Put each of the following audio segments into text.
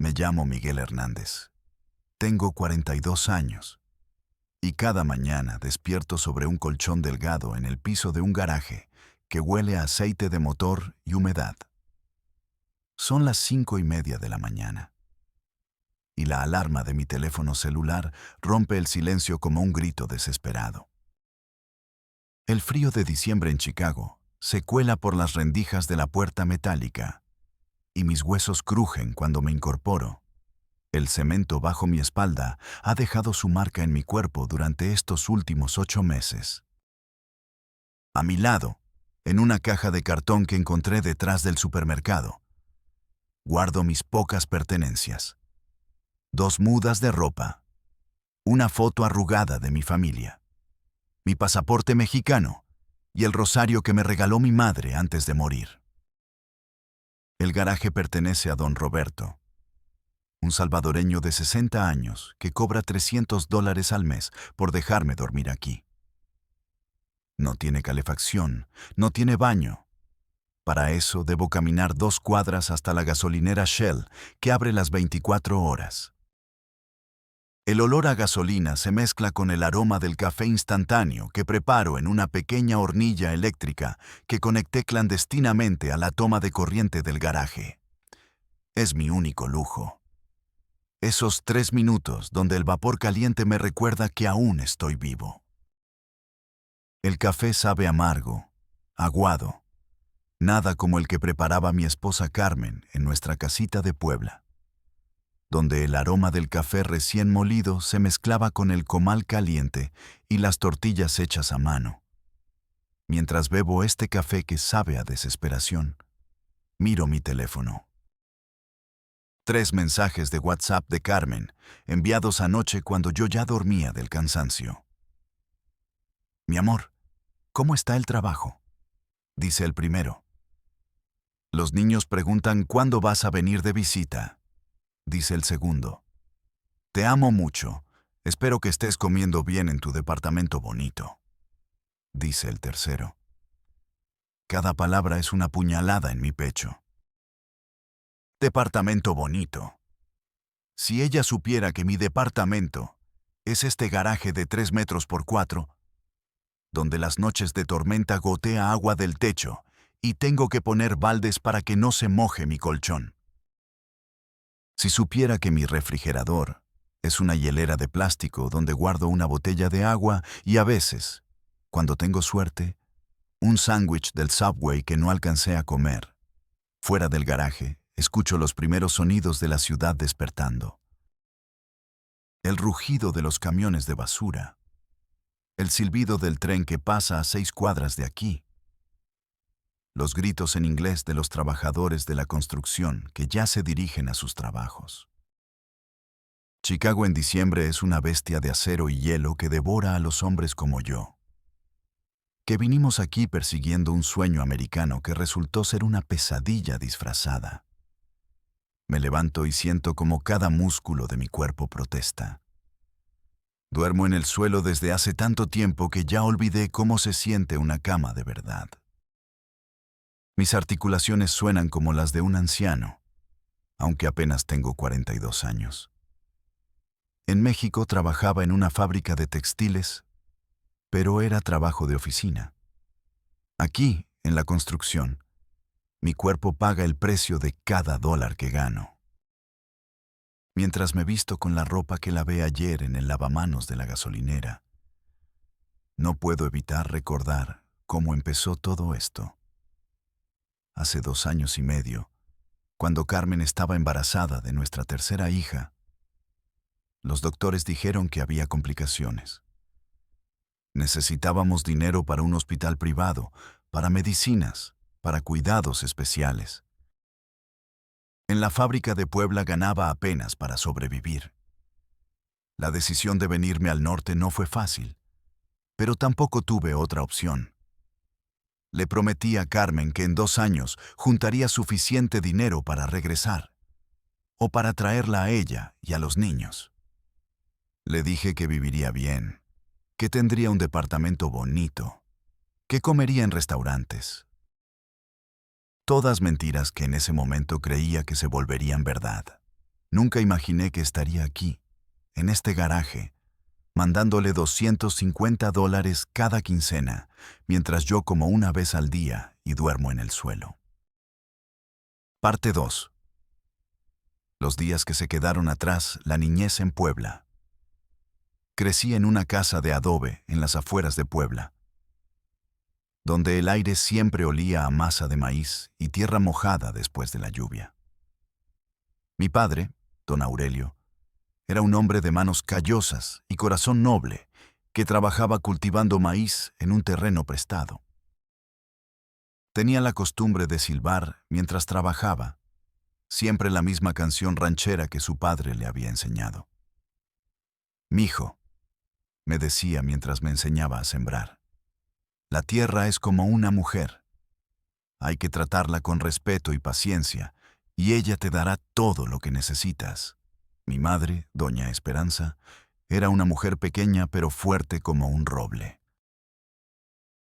Me llamo Miguel Hernández. Tengo 42 años. Y cada mañana despierto sobre un colchón delgado en el piso de un garaje que huele a aceite de motor y humedad. Son las 5:30 de la mañana. Y la alarma de mi teléfono celular rompe el silencio como un grito desesperado. El frío de diciembre en Chicago se cuela por las rendijas de la puerta metálica y mis huesos crujen cuando me incorporo. El cemento bajo mi espalda ha dejado su marca en mi cuerpo durante estos últimos 8 meses. A mi lado, en una caja de cartón que encontré detrás del supermercado, guardo mis pocas pertenencias. 2 mudas de ropa, una foto arrugada de mi familia, mi pasaporte mexicano y el rosario que me regaló mi madre antes de morir. El garaje pertenece a don Roberto, un salvadoreño de 60 años que cobra $300 al mes por dejarme dormir aquí. No tiene calefacción, no tiene baño. Para eso debo caminar 2 cuadras hasta la gasolinera Shell, que abre las 24 horas. El olor a gasolina se mezcla con el aroma del café instantáneo que preparo en una pequeña hornilla eléctrica que conecté clandestinamente a la toma de corriente del garaje. Es mi único lujo. Esos 3 minutos donde el vapor caliente me recuerda que aún estoy vivo. El café sabe amargo, aguado, nada como el que preparaba mi esposa Carmen en nuestra casita de Puebla, donde el aroma del café recién molido se mezclaba con el comal caliente y las tortillas hechas a mano. Mientras bebo este café que sabe a desesperación, miro mi teléfono. 3 mensajes de WhatsApp de Carmen, enviados anoche cuando yo ya dormía del cansancio. Mi amor, ¿cómo está el trabajo?, dice el primero. Los niños preguntan cuándo vas a venir de visita, dice el segundo. Te amo mucho, espero que estés comiendo bien en tu departamento bonito, dice el tercero. Cada palabra es una puñalada en mi pecho. Departamento bonito. Si ella supiera que mi departamento es este garaje de 3 metros por 4, donde las noches de tormenta gotea agua del techo y tengo que poner baldes para que no se moje mi colchón. Si supiera que mi refrigerador es una hielera de plástico donde guardo una botella de agua y a veces, cuando tengo suerte, un sándwich del Subway que no alcancé a comer. Fuera del garaje, escucho los primeros sonidos de la ciudad despertando. El rugido de los camiones de basura. El silbido del tren que pasa a 6 cuadras de aquí. Los gritos en inglés de los trabajadores de la construcción que ya se dirigen a sus trabajos. Chicago en diciembre es una bestia de acero y hielo que devora a los hombres como yo, que vinimos aquí persiguiendo un sueño americano que resultó ser una pesadilla disfrazada. Me levanto y siento como cada músculo de mi cuerpo protesta. Duermo en el suelo desde hace tanto tiempo que ya olvidé cómo se siente una cama de verdad. Mis articulaciones suenan como las de un anciano, aunque apenas tengo 42 años. En México trabajaba en una fábrica de textiles, pero era trabajo de oficina. Aquí, en la construcción, mi cuerpo paga el precio de cada dólar que gano. Mientras me visto con la ropa que lavé ayer en el lavamanos de la gasolinera, no puedo evitar recordar cómo empezó todo esto. Hace 2 años y medio, cuando Carmen estaba embarazada de nuestra tercera hija, los doctores dijeron que había complicaciones. Necesitábamos dinero para un hospital privado, para medicinas, para cuidados especiales. En la fábrica de Puebla ganaba apenas para sobrevivir. La decisión de venirme al norte no fue fácil, pero tampoco tuve otra opción. Le prometí a Carmen que en 2 años juntaría suficiente dinero para regresar, o para traerla a ella y a los niños. Le dije que viviría bien, que tendría un departamento bonito, que comería en restaurantes. Todas mentiras que en ese momento creía que se volverían verdad. Nunca imaginé que estaría aquí, en este garaje, mandándole $250 cada quincena, mientras yo como una vez al día y duermo en el suelo. Parte 2. Los días que se quedaron atrás, la niñez en Puebla. Crecí en una casa de adobe en las afueras de Puebla, donde el aire siempre olía a masa de maíz y tierra mojada después de la lluvia. Mi padre, don Aurelio, era un hombre de manos callosas y corazón noble que trabajaba cultivando maíz en un terreno prestado. Tenía la costumbre de silbar mientras trabajaba, siempre la misma canción ranchera que su padre le había enseñado. «Mijo», me decía mientras me enseñaba a sembrar, «la tierra es como una mujer. Hay que tratarla con respeto y paciencia, y ella te dará todo lo que necesitas». Mi madre, doña Esperanza, era una mujer pequeña pero fuerte como un roble.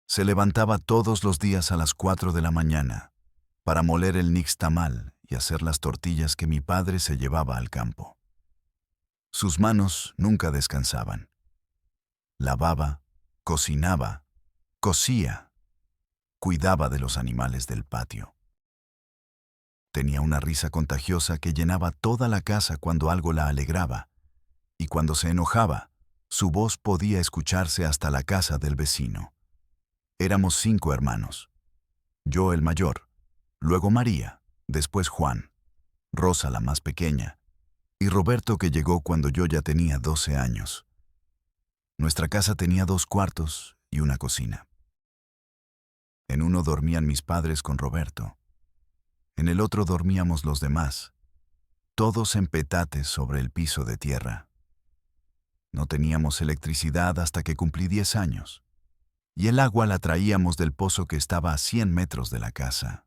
Se levantaba todos los días a las 4 de la mañana para moler el nixtamal y hacer las tortillas que mi padre se llevaba al campo. Sus manos nunca descansaban. Lavaba, cocinaba, cosía, cuidaba de los animales del patio. Tenía una risa contagiosa que llenaba toda la casa cuando algo la alegraba, y cuando se enojaba, su voz podía escucharse hasta la casa del vecino. Éramos 5 hermanos. Yo el mayor, luego María, después Juan, Rosa la más pequeña, y Roberto que llegó cuando yo ya tenía 12 años. Nuestra casa tenía 2 cuartos y una cocina. En uno dormían mis padres con Roberto. En el otro dormíamos los demás, todos en petates sobre el piso de tierra. No teníamos electricidad hasta que cumplí 10 años, y el agua la traíamos del pozo que estaba a 100 metros de la casa.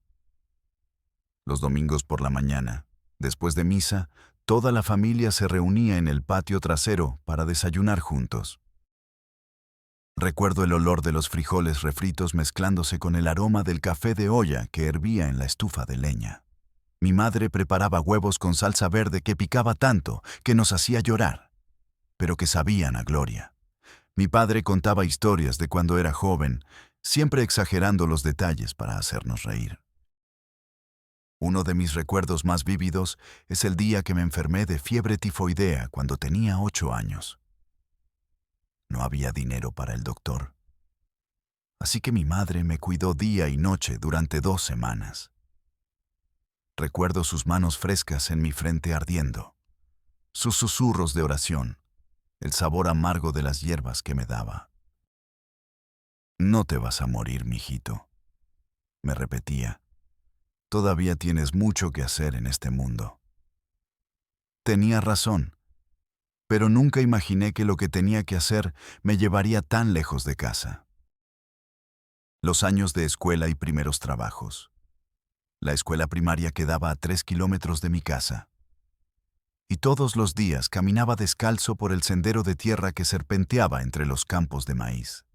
Los domingos por la mañana, después de misa, toda la familia se reunía en el patio trasero para desayunar juntos. Recuerdo el olor de los frijoles refritos mezclándose con el aroma del café de olla que hervía en la estufa de leña. Mi madre preparaba huevos con salsa verde que picaba tanto que nos hacía llorar, pero que sabían a gloria. Mi padre contaba historias de cuando era joven, siempre exagerando los detalles para hacernos reír. Uno de mis recuerdos más vívidos es el día que me enfermé de fiebre tifoidea cuando tenía 8 años. No había dinero para el doctor, así que mi madre me cuidó día y noche durante 2 semanas. Recuerdo sus manos frescas en mi frente ardiendo, sus susurros de oración, el sabor amargo de las hierbas que me daba. «No te vas a morir, mijito», me repetía. «Todavía tienes mucho que hacer en este mundo». Tenía razón, pero nunca imaginé que lo que tenía que hacer me llevaría tan lejos de casa. Los años de escuela y primeros trabajos. La escuela primaria quedaba a 3 kilómetros de mi casa. Y todos los días caminaba descalzo por el sendero de tierra que serpenteaba entre los campos de maíz.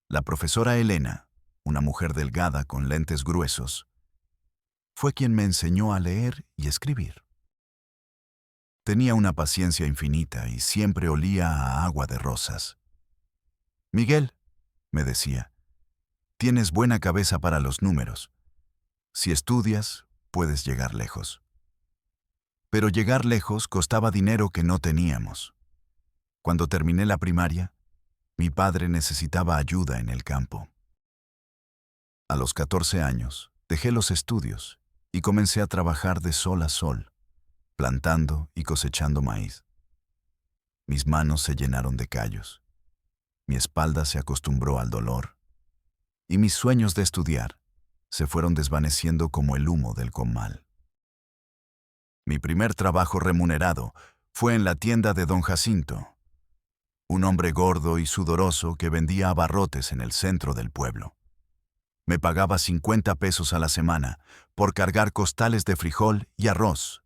La profesora Elena, una mujer delgada con lentes gruesos, fue quien me enseñó a leer y escribir. Tenía una paciencia infinita y siempre olía a agua de rosas. «Miguel», me decía, «tienes buena cabeza para los números. Si estudias, puedes llegar lejos». Pero llegar lejos costaba dinero que no teníamos. Cuando terminé la primaria, mi padre necesitaba ayuda en el campo. A los 14 años, dejé los estudios y comencé a trabajar de sol a sol, plantando y cosechando maíz. Mis manos se llenaron de callos, mi espalda se acostumbró al dolor, y mis sueños de estudiar se fueron desvaneciendo como el humo del comal. Mi primer trabajo remunerado fue en la tienda de don Jacinto, un hombre gordo y sudoroso que vendía abarrotes en el centro del pueblo. Me pagaba 50 pesos a la semana por cargar costales de frijol y arroz,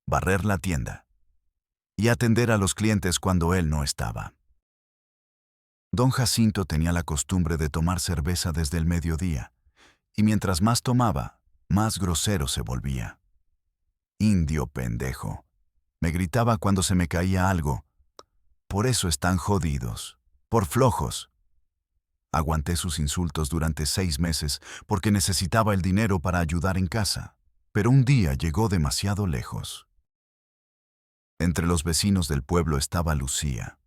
barrer la tienda y atender a los clientes cuando él no estaba. Don Jacinto tenía la costumbre de tomar cerveza desde el mediodía, y mientras más tomaba, más grosero se volvía. «Indio pendejo», Me gritaba cuando se me caía algo. Por eso están jodidos. Por flojos. Aguanté sus insultos durante 6 meses porque necesitaba el dinero para ayudar en casa. Pero un día llegó demasiado lejos. Entre los vecinos del pueblo estaba Lucía,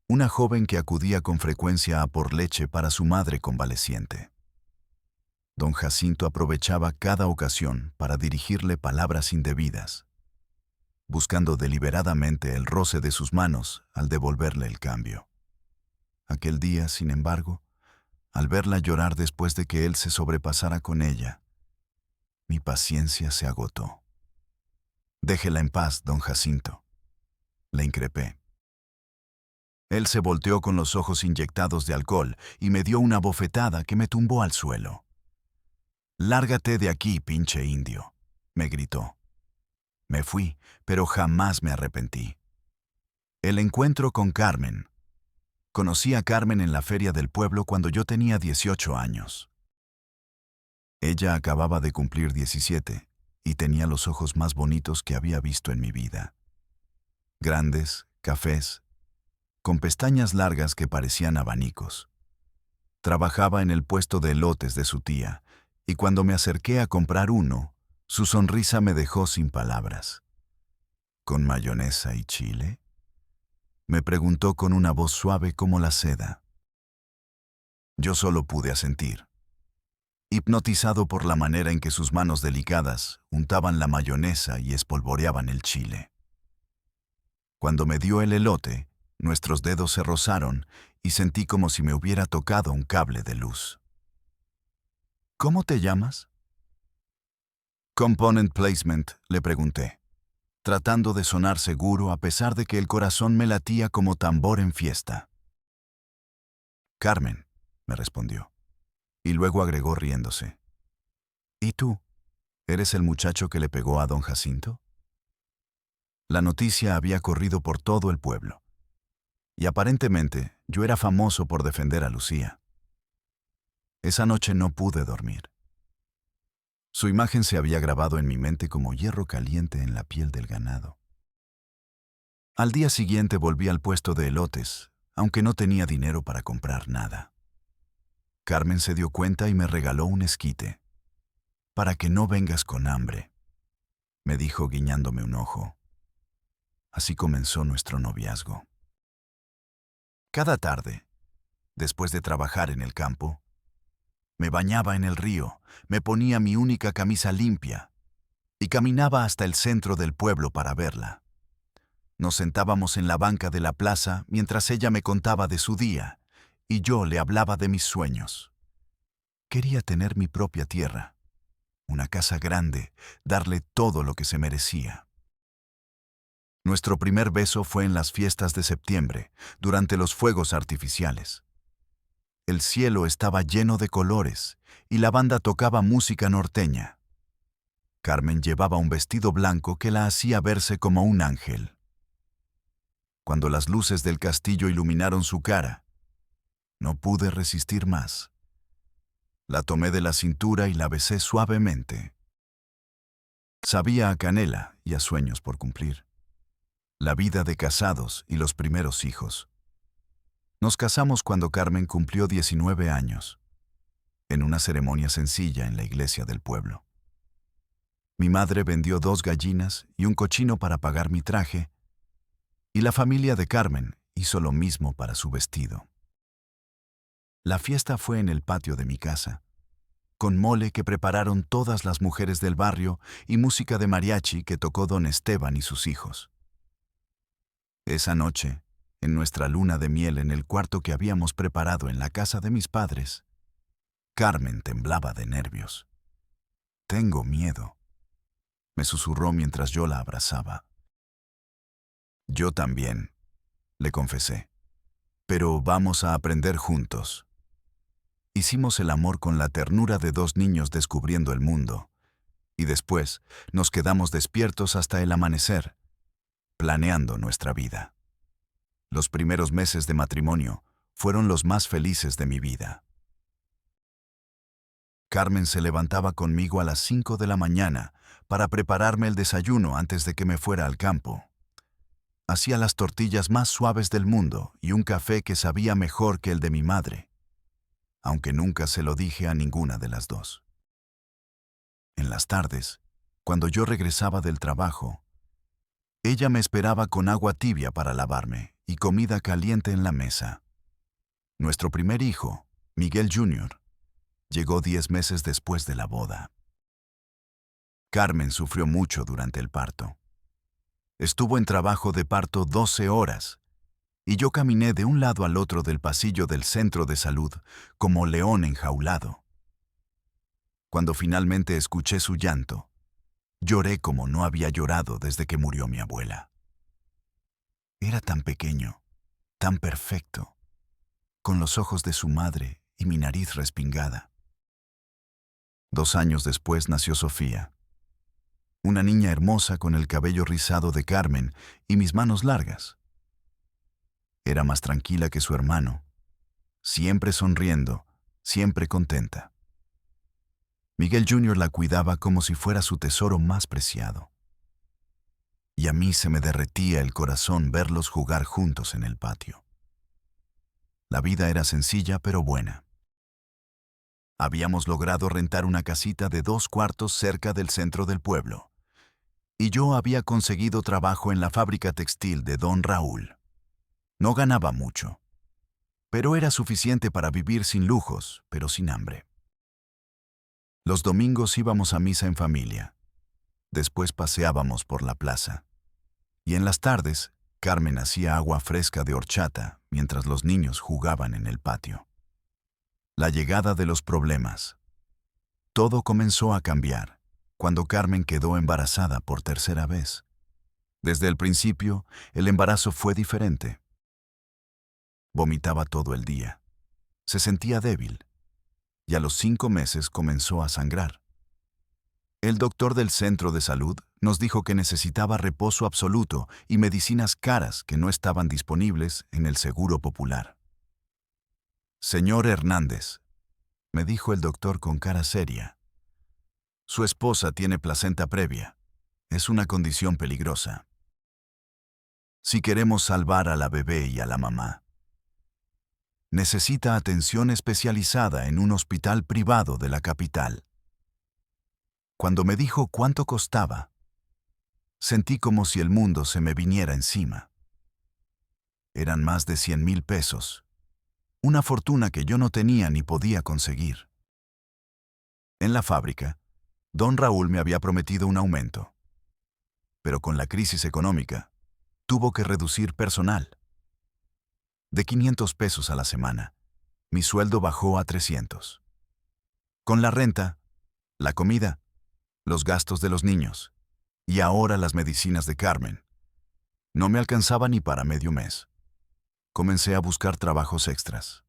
una joven que acudía con frecuencia a por leche para su madre convaleciente. Don Jacinto aprovechaba cada ocasión para dirigirle palabras indebidas, buscando deliberadamente el roce de sus manos al devolverle el cambio. Aquel día, sin embargo, al verla llorar después de que él se sobrepasara con ella, mi paciencia se agotó. «Déjela en paz, don Jacinto», le increpé. Él se volteó con los ojos inyectados de alcohol y me dio una bofetada que me tumbó al suelo. «Lárgate de aquí, pinche indio», me gritó. Me fui, pero jamás me arrepentí. El encuentro con Carmen. Conocí a Carmen en la feria del pueblo cuando yo tenía 18 años. Ella acababa de cumplir 17 y tenía los ojos más bonitos que había visto en mi vida. Grandes, cafés, con pestañas largas que parecían abanicos. Trabajaba en el puesto de elotes de su tía, y cuando me acerqué a comprar uno, su sonrisa me dejó sin palabras. ¿Con mayonesa y chile?, me preguntó con una voz suave como la seda. Yo solo pude asentir, hipnotizado por la manera en que sus manos delicadas untaban la mayonesa y espolvoreaban el chile. Cuando me dio el elote, nuestros dedos se rozaron y sentí como si me hubiera tocado un cable de luz. «¿Cómo te llamas?». «Component Placement», le pregunté, tratando de sonar seguro a pesar de que el corazón me latía como tambor en fiesta. «Carmen», me respondió, y luego agregó riéndose. «¿Y tú? ¿Eres el muchacho que le pegó a don Jacinto?». La noticia había corrido por todo el pueblo, y aparentemente yo era famoso por defender a Lucía. Esa noche no pude dormir. Su imagen se había grabado en mi mente como hierro caliente en la piel del ganado. Al día siguiente volví al puesto de elotes, aunque no tenía dinero para comprar nada. Carmen se dio cuenta y me regaló un esquite. «Para que no vengas con hambre», me dijo guiñándome un ojo. Así comenzó nuestro noviazgo. Cada tarde, después de trabajar en el campo, me bañaba en el río, me ponía mi única camisa limpia y caminaba hasta el centro del pueblo para verla. Nos sentábamos en la banca de la plaza mientras ella me contaba de su día y yo le hablaba de mis sueños. Quería tener mi propia tierra, una casa grande, darle todo lo que se merecía. Nuestro primer beso fue en las fiestas de septiembre, durante los fuegos artificiales. El cielo estaba lleno de colores y la banda tocaba música norteña. Carmen llevaba un vestido blanco que la hacía verse como un ángel. Cuando las luces del castillo iluminaron su cara, no pude resistir más. La tomé de la cintura y la besé suavemente. Sabía a canela y a sueños por cumplir. La vida de casados y los primeros hijos. Nos casamos cuando Carmen cumplió 19 años, en una ceremonia sencilla en la iglesia del pueblo. Mi madre vendió 2 gallinas y un cochino para pagar mi traje, y la familia de Carmen hizo lo mismo para su vestido. La fiesta fue en el patio de mi casa, con mole que prepararon todas las mujeres del barrio y música de mariachi que tocó don Esteban y sus hijos. Esa noche, en nuestra luna de miel en el cuarto que habíamos preparado en la casa de mis padres, Carmen temblaba de nervios. «Tengo miedo», me susurró mientras yo la abrazaba. «Yo también», le confesé, «pero vamos a aprender juntos». Hicimos el amor con la ternura de 2 niños descubriendo el mundo, y después nos quedamos despiertos hasta el amanecer, planeando nuestra vida. Los primeros meses de matrimonio fueron los más felices de mi vida. Carmen se levantaba conmigo a las 5 de la mañana para prepararme el desayuno antes de que me fuera al campo. Hacía las tortillas más suaves del mundo y un café que sabía mejor que el de mi madre, aunque nunca se lo dije a ninguna de las dos. En las tardes, cuando yo regresaba del trabajo, ella me esperaba con agua tibia para lavarme y comida caliente en la mesa. Nuestro primer hijo, Miguel Jr., llegó 10 meses después de la boda. Carmen sufrió mucho durante el parto. Estuvo en trabajo de parto 12 horas y yo caminé de un lado al otro del pasillo del centro de salud como león enjaulado. Cuando finalmente escuché su llanto, lloré como no había llorado desde que murió mi abuela. Era tan pequeño, tan perfecto, con los ojos de su madre y mi nariz respingada. 2 años después nació Sofía, una niña hermosa con el cabello rizado de Carmen y mis manos largas. Era más tranquila que su hermano, siempre sonriendo, siempre contenta. Miguel Jr. la cuidaba como si fuera su tesoro más preciado. Y a mí se me derretía el corazón verlos jugar juntos en el patio. La vida era sencilla pero buena. Habíamos logrado rentar una casita de 2 cuartos cerca del centro del pueblo, y yo había conseguido trabajo en la fábrica textil de don Raúl. No ganaba mucho, pero era suficiente para vivir sin lujos, pero sin hambre. Los domingos íbamos a misa en familia. Después paseábamos por la plaza. Y en las tardes, Carmen hacía agua fresca de horchata mientras los niños jugaban en el patio. La llegada de los problemas. Todo comenzó a cambiar cuando Carmen quedó embarazada por tercera vez. Desde el principio, el embarazo fue diferente. Vomitaba todo el día. Se sentía débil. Y a los 5 meses comenzó a sangrar. El doctor del centro de salud nos dijo que necesitaba reposo absoluto y medicinas caras que no estaban disponibles en el Seguro Popular. Señor Hernández, me dijo el doctor con cara seria, su esposa tiene placenta previa. Es una condición peligrosa. Si queremos salvar a la bebé y a la mamá, necesita atención especializada en un hospital privado de la capital. Cuando me dijo cuánto costaba, sentí como si el mundo se me viniera encima. Eran más de 100,000 pesos, una fortuna que yo no tenía ni podía conseguir. En la fábrica, don Raúl me había prometido un aumento, pero con la crisis económica, tuvo que reducir personal. De 500 pesos a la semana, mi sueldo bajó a 300. Con la renta, la comida, los gastos de los niños y ahora las medicinas de Carmen, no me alcanzaba ni para medio mes. Comencé a buscar trabajos extras.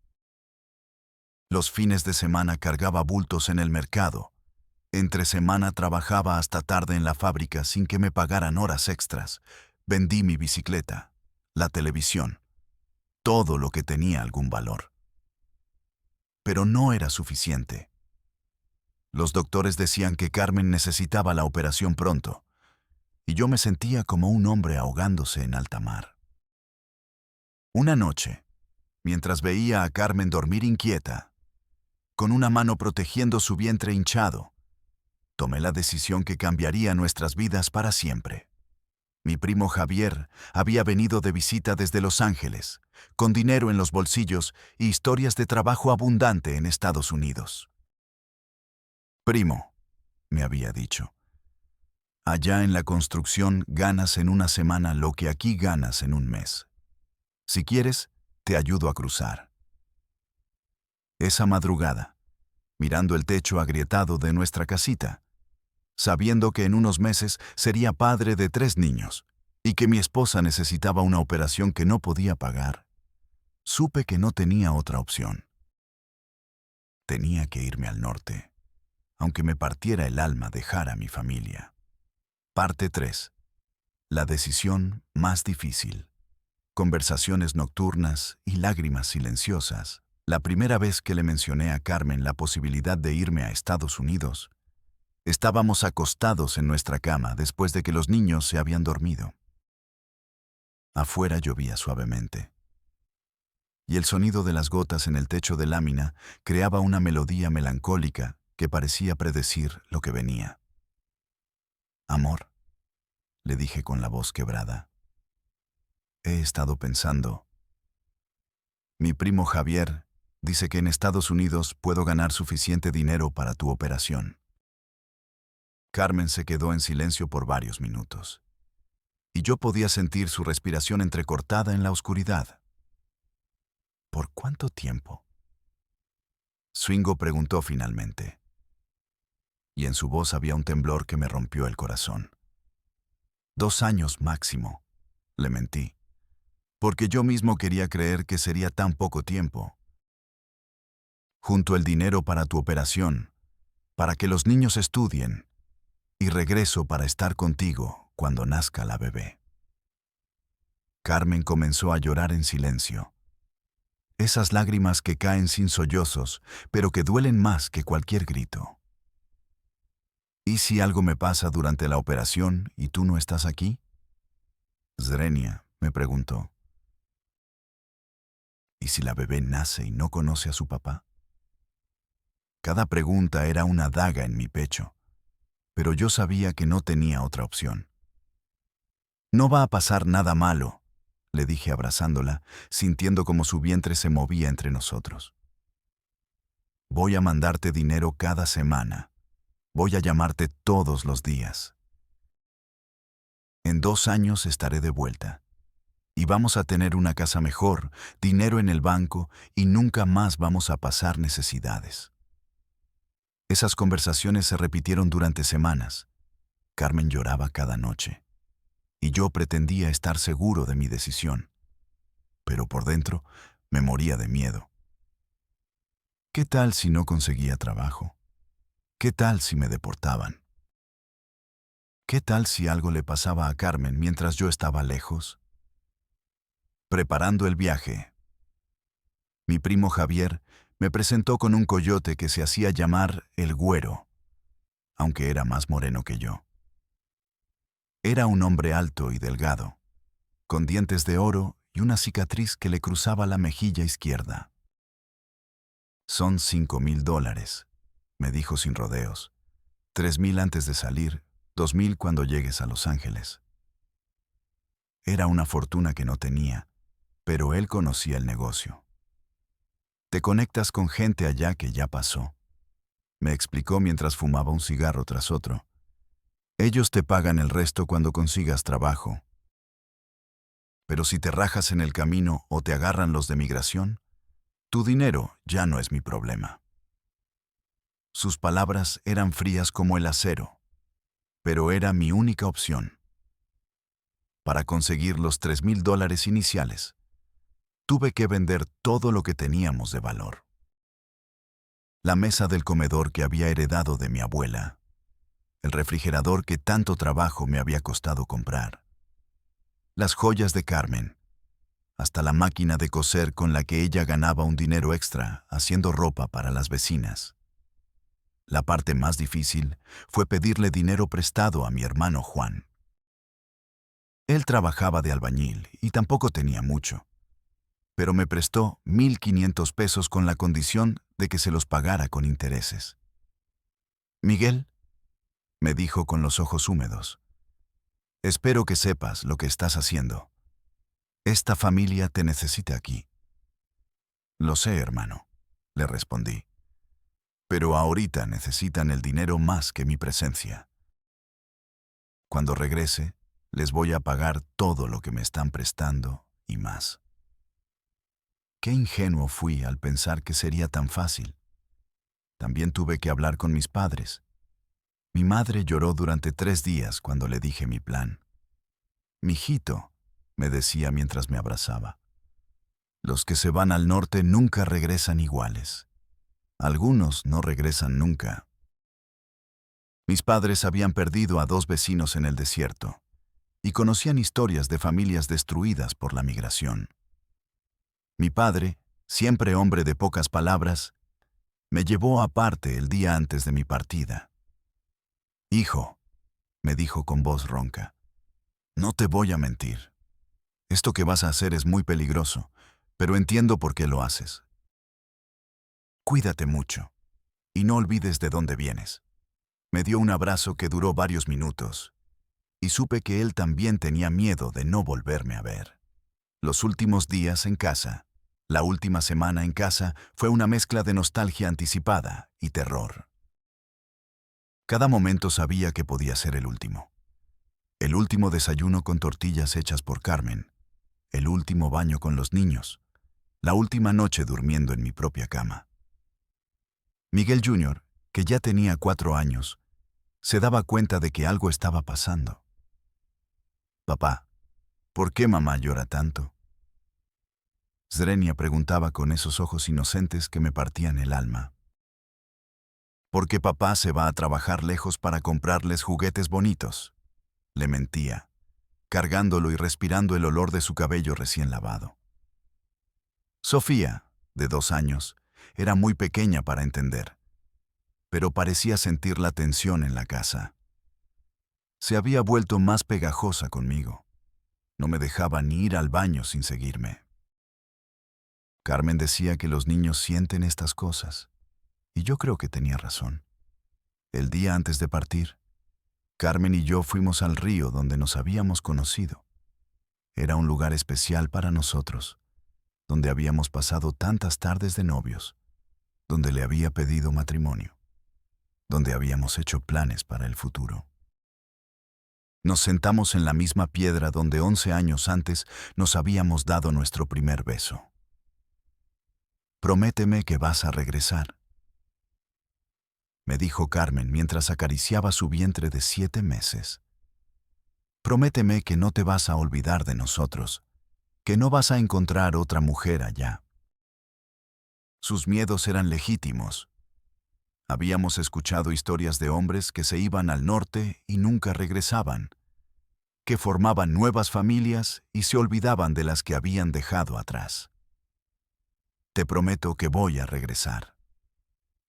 Los fines de semana cargaba bultos en el mercado. Entre semana trabajaba hasta tarde en la fábrica sin que me pagaran horas extras. Vendí mi bicicleta, la televisión, todo lo que tenía algún valor. Pero no era suficiente. Los doctores decían que Carmen necesitaba la operación pronto, y yo me sentía como un hombre ahogándose en alta mar. Una noche, mientras veía a Carmen dormir inquieta, con una mano protegiendo su vientre hinchado, tomé la decisión que cambiaría nuestras vidas para siempre. Mi primo Javier había venido de visita desde Los Ángeles, con dinero en los bolsillos y historias de trabajo abundante en Estados Unidos. Primo, me había dicho, allá en la construcción ganas en una semana lo que aquí ganas en un mes. Si quieres, te ayudo a cruzar. Esa madrugada, mirando el techo agrietado de nuestra casita, sabiendo que en unos meses sería padre de 3 niños y que mi esposa necesitaba una operación que no podía pagar, supe que no tenía otra opción. Tenía que irme al norte, aunque me partiera el alma dejar a mi familia. Parte 3. La decisión más difícil. Conversaciones nocturnas y lágrimas silenciosas La primera vez que le mencioné a Carmen la posibilidad de irme a Estados Unidos, estábamos acostados en nuestra cama después de que los niños se habían dormido. Afuera llovía suavemente, y el sonido de las gotas en el techo de lámina creaba una melodía melancólica que parecía predecir lo que venía. «Amor», le dije con la voz quebrada, «he estado pensando. Mi primo Javier dice que en Estados Unidos puedo ganar suficiente dinero para tu operación». Carmen se quedó en silencio por varios minutos, y yo podía sentir su respiración entrecortada en la oscuridad. «¿Por cuánto tiempo?», Swingo preguntó finalmente, y en su voz había un temblor que me rompió el corazón. «2 años máximo», le mentí, porque yo mismo quería creer que sería tan poco tiempo. «Junto el dinero para tu operación, para que los niños estudien, y regreso para estar contigo cuando nazca la bebé». Carmen comenzó a llorar en silencio. Esas lágrimas que caen sin sollozos, pero que duelen más que cualquier grito. «¿Y si algo me pasa durante la operación y tú no estás aquí?», Zrenia me preguntó. «¿Y si la bebé nace y no conoce a su papá?». Cada pregunta era una daga en mi pecho, pero yo sabía que no tenía otra opción. «No va a pasar nada malo», le dije abrazándola, sintiendo como su vientre se movía entre nosotros. «Voy a mandarte dinero cada semana. Voy a llamarte todos los días. En 2 años estaré de vuelta. Y vamos a tener una casa mejor, dinero en el banco y nunca más vamos a pasar necesidades». Esas conversaciones se repitieron durante semanas. Carmen lloraba cada noche, y yo pretendía estar seguro de mi decisión. Pero por dentro me moría de miedo. ¿Qué tal si no conseguía trabajo? ¿Qué tal si me deportaban? ¿Qué tal si algo le pasaba a Carmen mientras yo estaba lejos? Preparando el viaje, mi primo Javier me presentó con un coyote que se hacía llamar el Güero, aunque era más moreno que yo. Era un hombre alto y delgado, con dientes de oro y una cicatriz que le cruzaba la mejilla izquierda. «Son $5,000», me dijo sin rodeos. «3,000 antes de salir, 2,000 cuando llegues a Los Ángeles». Era una fortuna que no tenía, pero él conocía el negocio. «Te conectas con gente allá que ya pasó», me explicó mientras fumaba un cigarro tras otro. «Ellos te pagan el resto cuando consigas trabajo. Pero si te rajas en el camino o te agarran los de migración, tu dinero ya no es mi problema». Sus palabras eran frías como el acero, pero era mi única opción. Para conseguir los $3,000 iniciales, tuve que vender todo lo que teníamos de valor. La mesa del comedor que había heredado de mi abuela, el refrigerador que tanto trabajo me había costado comprar, las joyas de Carmen, hasta la máquina de coser con la que ella ganaba un dinero extra haciendo ropa para las vecinas. La parte más difícil fue pedirle dinero prestado a mi hermano Juan. Él trabajaba de albañil y tampoco tenía mucho, pero me prestó 1,500 pesos con la condición de que se los pagara con intereses. «Miguel», me dijo con los ojos húmedos, «espero que sepas lo que estás haciendo. Esta familia te necesita aquí». «Lo sé, hermano», le respondí, «pero ahorita necesitan el dinero más que mi presencia. Cuando regrese, les voy a pagar todo lo que me están prestando y más». Qué ingenuo fui al pensar que sería tan fácil. También tuve que hablar con mis padres. Mi madre lloró durante 3 días cuando le dije mi plan. «Mijito», me decía mientras me abrazaba, «los que se van al norte nunca regresan iguales. Algunos no regresan nunca». Mis padres habían perdido a 2 vecinos en el desierto y conocían historias de familias destruidas por la migración. Mi padre siempre hombre de pocas palabras, me llevó aparte el día antes de mi partida. «Hijo», me dijo con voz ronca, «no te voy a mentir. Esto que vas a hacer es muy peligroso, pero entiendo por qué lo haces. Cuídate mucho y no olvides de dónde vienes». Me dio un abrazo que duró varios minutos, y supe que él también tenía miedo de no volverme a ver. Los últimos días en casa, la última semana en casa, fue una mezcla de nostalgia anticipada y terror. Cada momento sabía que podía ser el último. El último desayuno con tortillas hechas por Carmen, el último baño con los niños, la última noche durmiendo en mi propia cama. Miguel Jr., que ya tenía 4 años, se daba cuenta de que algo estaba pasando. «Papá, ¿por qué mamá llora tanto?». Zrenia preguntaba con esos ojos inocentes que me partían el alma. «Porque papá se va a trabajar lejos para comprarles juguetes bonitos», le mentía, cargándolo y respirando el olor de su cabello recién lavado. Sofía, de 2 años, era muy pequeña para entender, pero parecía sentir la tensión en la casa. Se había vuelto más pegajosa conmigo. No me dejaba ni ir al baño sin seguirme. Carmen decía que los niños sienten estas cosas, y yo creo que tenía razón. El día antes de partir, Carmen y yo fuimos al río donde nos habíamos conocido. Era un lugar especial para nosotros, donde habíamos pasado tantas tardes de novios, donde le había pedido matrimonio, donde habíamos hecho planes para el futuro. Nos sentamos en la misma piedra donde 11 años antes nos habíamos dado nuestro primer beso. «Prométeme que vas a regresar», me dijo Carmen mientras acariciaba su vientre de 7 meses. «Prométeme que no te vas a olvidar de nosotros, que no vas a encontrar otra mujer allá». Sus miedos eran legítimos. Habíamos escuchado historias de hombres que se iban al norte y nunca regresaban, que formaban nuevas familias y se olvidaban de las que habían dejado atrás. «Te prometo que voy a regresar»,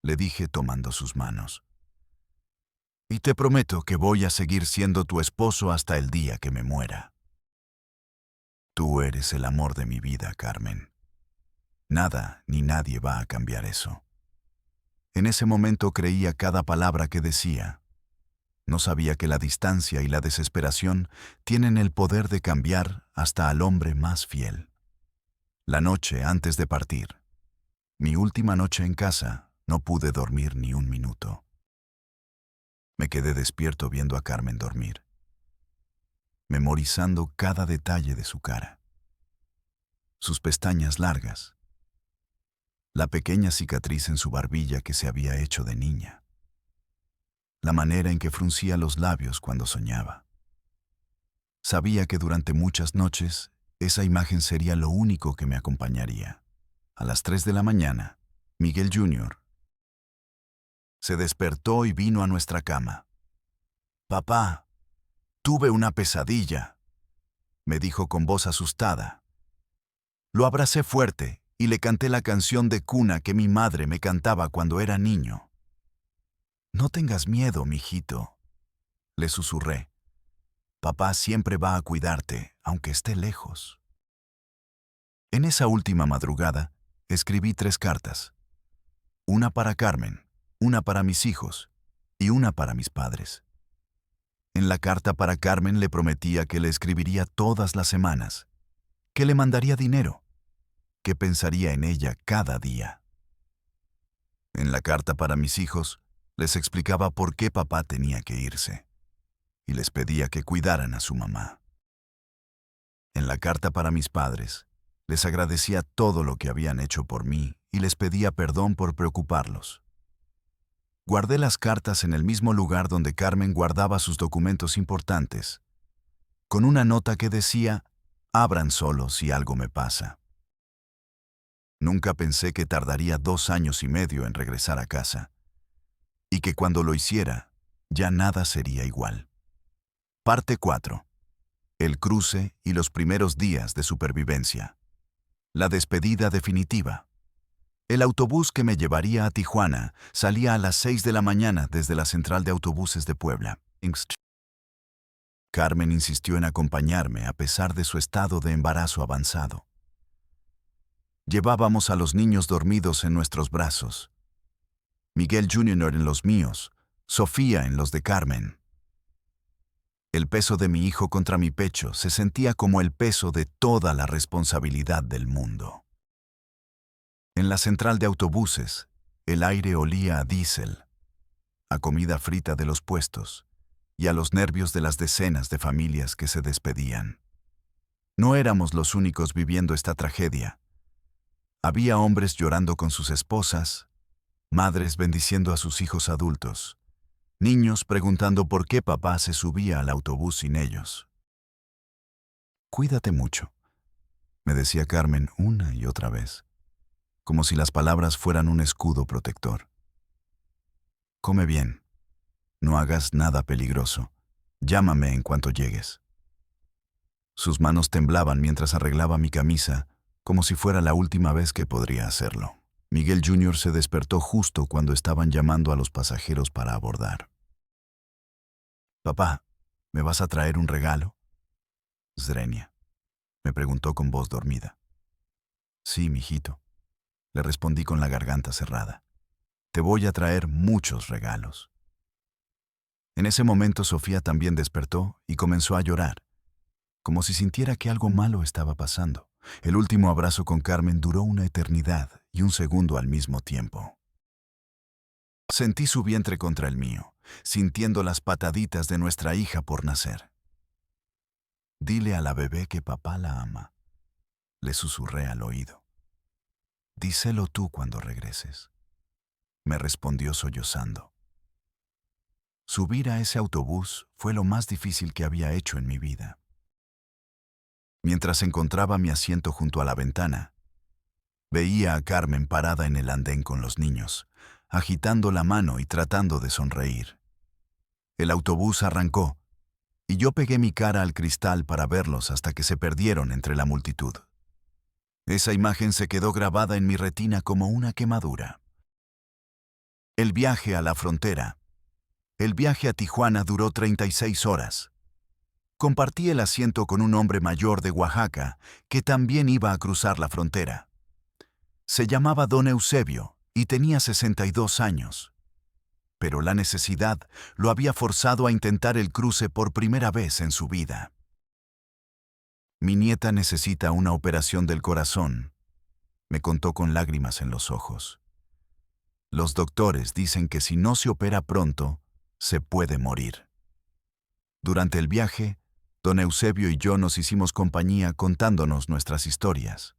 le dije tomando sus manos. «Y te prometo que voy a seguir siendo tu esposo hasta el día que me muera. Tú eres el amor de mi vida, Carmen. Nada ni nadie va a cambiar eso». En ese momento creía cada palabra que decía. No sabía que la distancia y la desesperación tienen el poder de cambiar hasta al hombre más fiel. La noche antes de partir, mi última noche en casa, no pude dormir ni un minuto. Me quedé despierto viendo a Carmen dormir, memorizando cada detalle de su cara. Sus pestañas largas, la pequeña cicatriz en su barbilla que se había hecho de niña, la manera en que fruncía los labios cuando soñaba. Sabía que durante muchas noches esa imagen sería lo único que me acompañaría. A las 3 de la mañana, Miguel Jr. se despertó y vino a nuestra cama. «Papá, tuve una pesadilla», me dijo con voz asustada. Lo abracé fuerte y le canté la canción de cuna que mi madre me cantaba cuando era niño. «No tengas miedo, mijito», le susurré. «Papá siempre va a cuidarte, aunque esté lejos». En esa última madrugada, escribí 3 cartas. Una para Carmen, una para mis hijos y una para mis padres. En la carta para Carmen le prometía que le escribiría todas las semanas, que le mandaría dinero, que pensaría en ella cada día. En la carta para mis hijos, les explicaba por qué papá tenía que irse, y les pedía que cuidaran a su mamá. En la carta para mis padres, les agradecía todo lo que habían hecho por mí y les pedía perdón por preocuparlos. Guardé las cartas en el mismo lugar donde Carmen guardaba sus documentos importantes, con una nota que decía: «Abran solo si algo me pasa». Nunca pensé que tardaría 2 años y medio en regresar a casa, y que cuando lo hiciera, ya nada sería igual. Parte 4. El cruce y los primeros días de supervivencia. La despedida definitiva. El autobús que me llevaría a Tijuana salía a las 6 de la mañana desde la central de autobuses de Puebla. Carmen insistió en acompañarme a pesar de su estado de embarazo avanzado. Llevábamos a los niños dormidos en nuestros brazos. Miguel Jr. en los míos, Sofía en los de Carmen. El peso de mi hijo contra mi pecho se sentía como el peso de toda la responsabilidad del mundo. En la central de autobuses, el aire olía a diésel, a comida frita de los puestos y a los nervios de las decenas de familias que se despedían. No éramos los únicos viviendo esta tragedia. Había hombres llorando con sus esposas, madres bendiciendo a sus hijos adultos, niños preguntando por qué papá se subía al autobús sin ellos. Cuídate mucho, me decía Carmen una y otra vez, como si las palabras fueran un escudo protector. Come bien, no hagas nada peligroso, llámame en cuanto llegues. Sus manos temblaban mientras arreglaba mi camisa, como si fuera la última vez que podría hacerlo. Miguel Jr. se despertó justo cuando estaban llamando a los pasajeros para abordar. «Papá, ¿me vas a traer un regalo?» «Zrenia», me preguntó con voz dormida. «Sí, mijito», le respondí con la garganta cerrada. «Te voy a traer muchos regalos». En ese momento Sofía también despertó y comenzó a llorar, como si sintiera que algo malo estaba pasando. El último abrazo con Carmen duró una eternidad y un segundo al mismo tiempo. Sentí su vientre contra el mío, sintiendo las pataditas de nuestra hija por nacer. «Dile a la bebé que papá la ama», le susurré al oído. «Díselo tú cuando regreses», me respondió sollozando. Subir a ese autobús fue lo más difícil que había hecho en mi vida. Mientras encontraba mi asiento junto a la ventana, veía a Carmen parada en el andén con los niños, agitando la mano y tratando de sonreír. El autobús arrancó, y yo pegué mi cara al cristal para verlos hasta que se perdieron entre la multitud. Esa imagen se quedó grabada en mi retina como una quemadura. El viaje a la frontera. El viaje a Tijuana duró 36 horas. Compartí el asiento con un hombre mayor de Oaxaca que también iba a cruzar la frontera. Se llamaba Don Eusebio y tenía 62 años. Pero la necesidad lo había forzado a intentar el cruce por primera vez en su vida. «Mi nieta necesita una operación del corazón», me contó con lágrimas en los ojos. «Los doctores dicen que si no se opera pronto, se puede morir». Durante el viaje, Don Eusebio y yo nos hicimos compañía contándonos nuestras historias.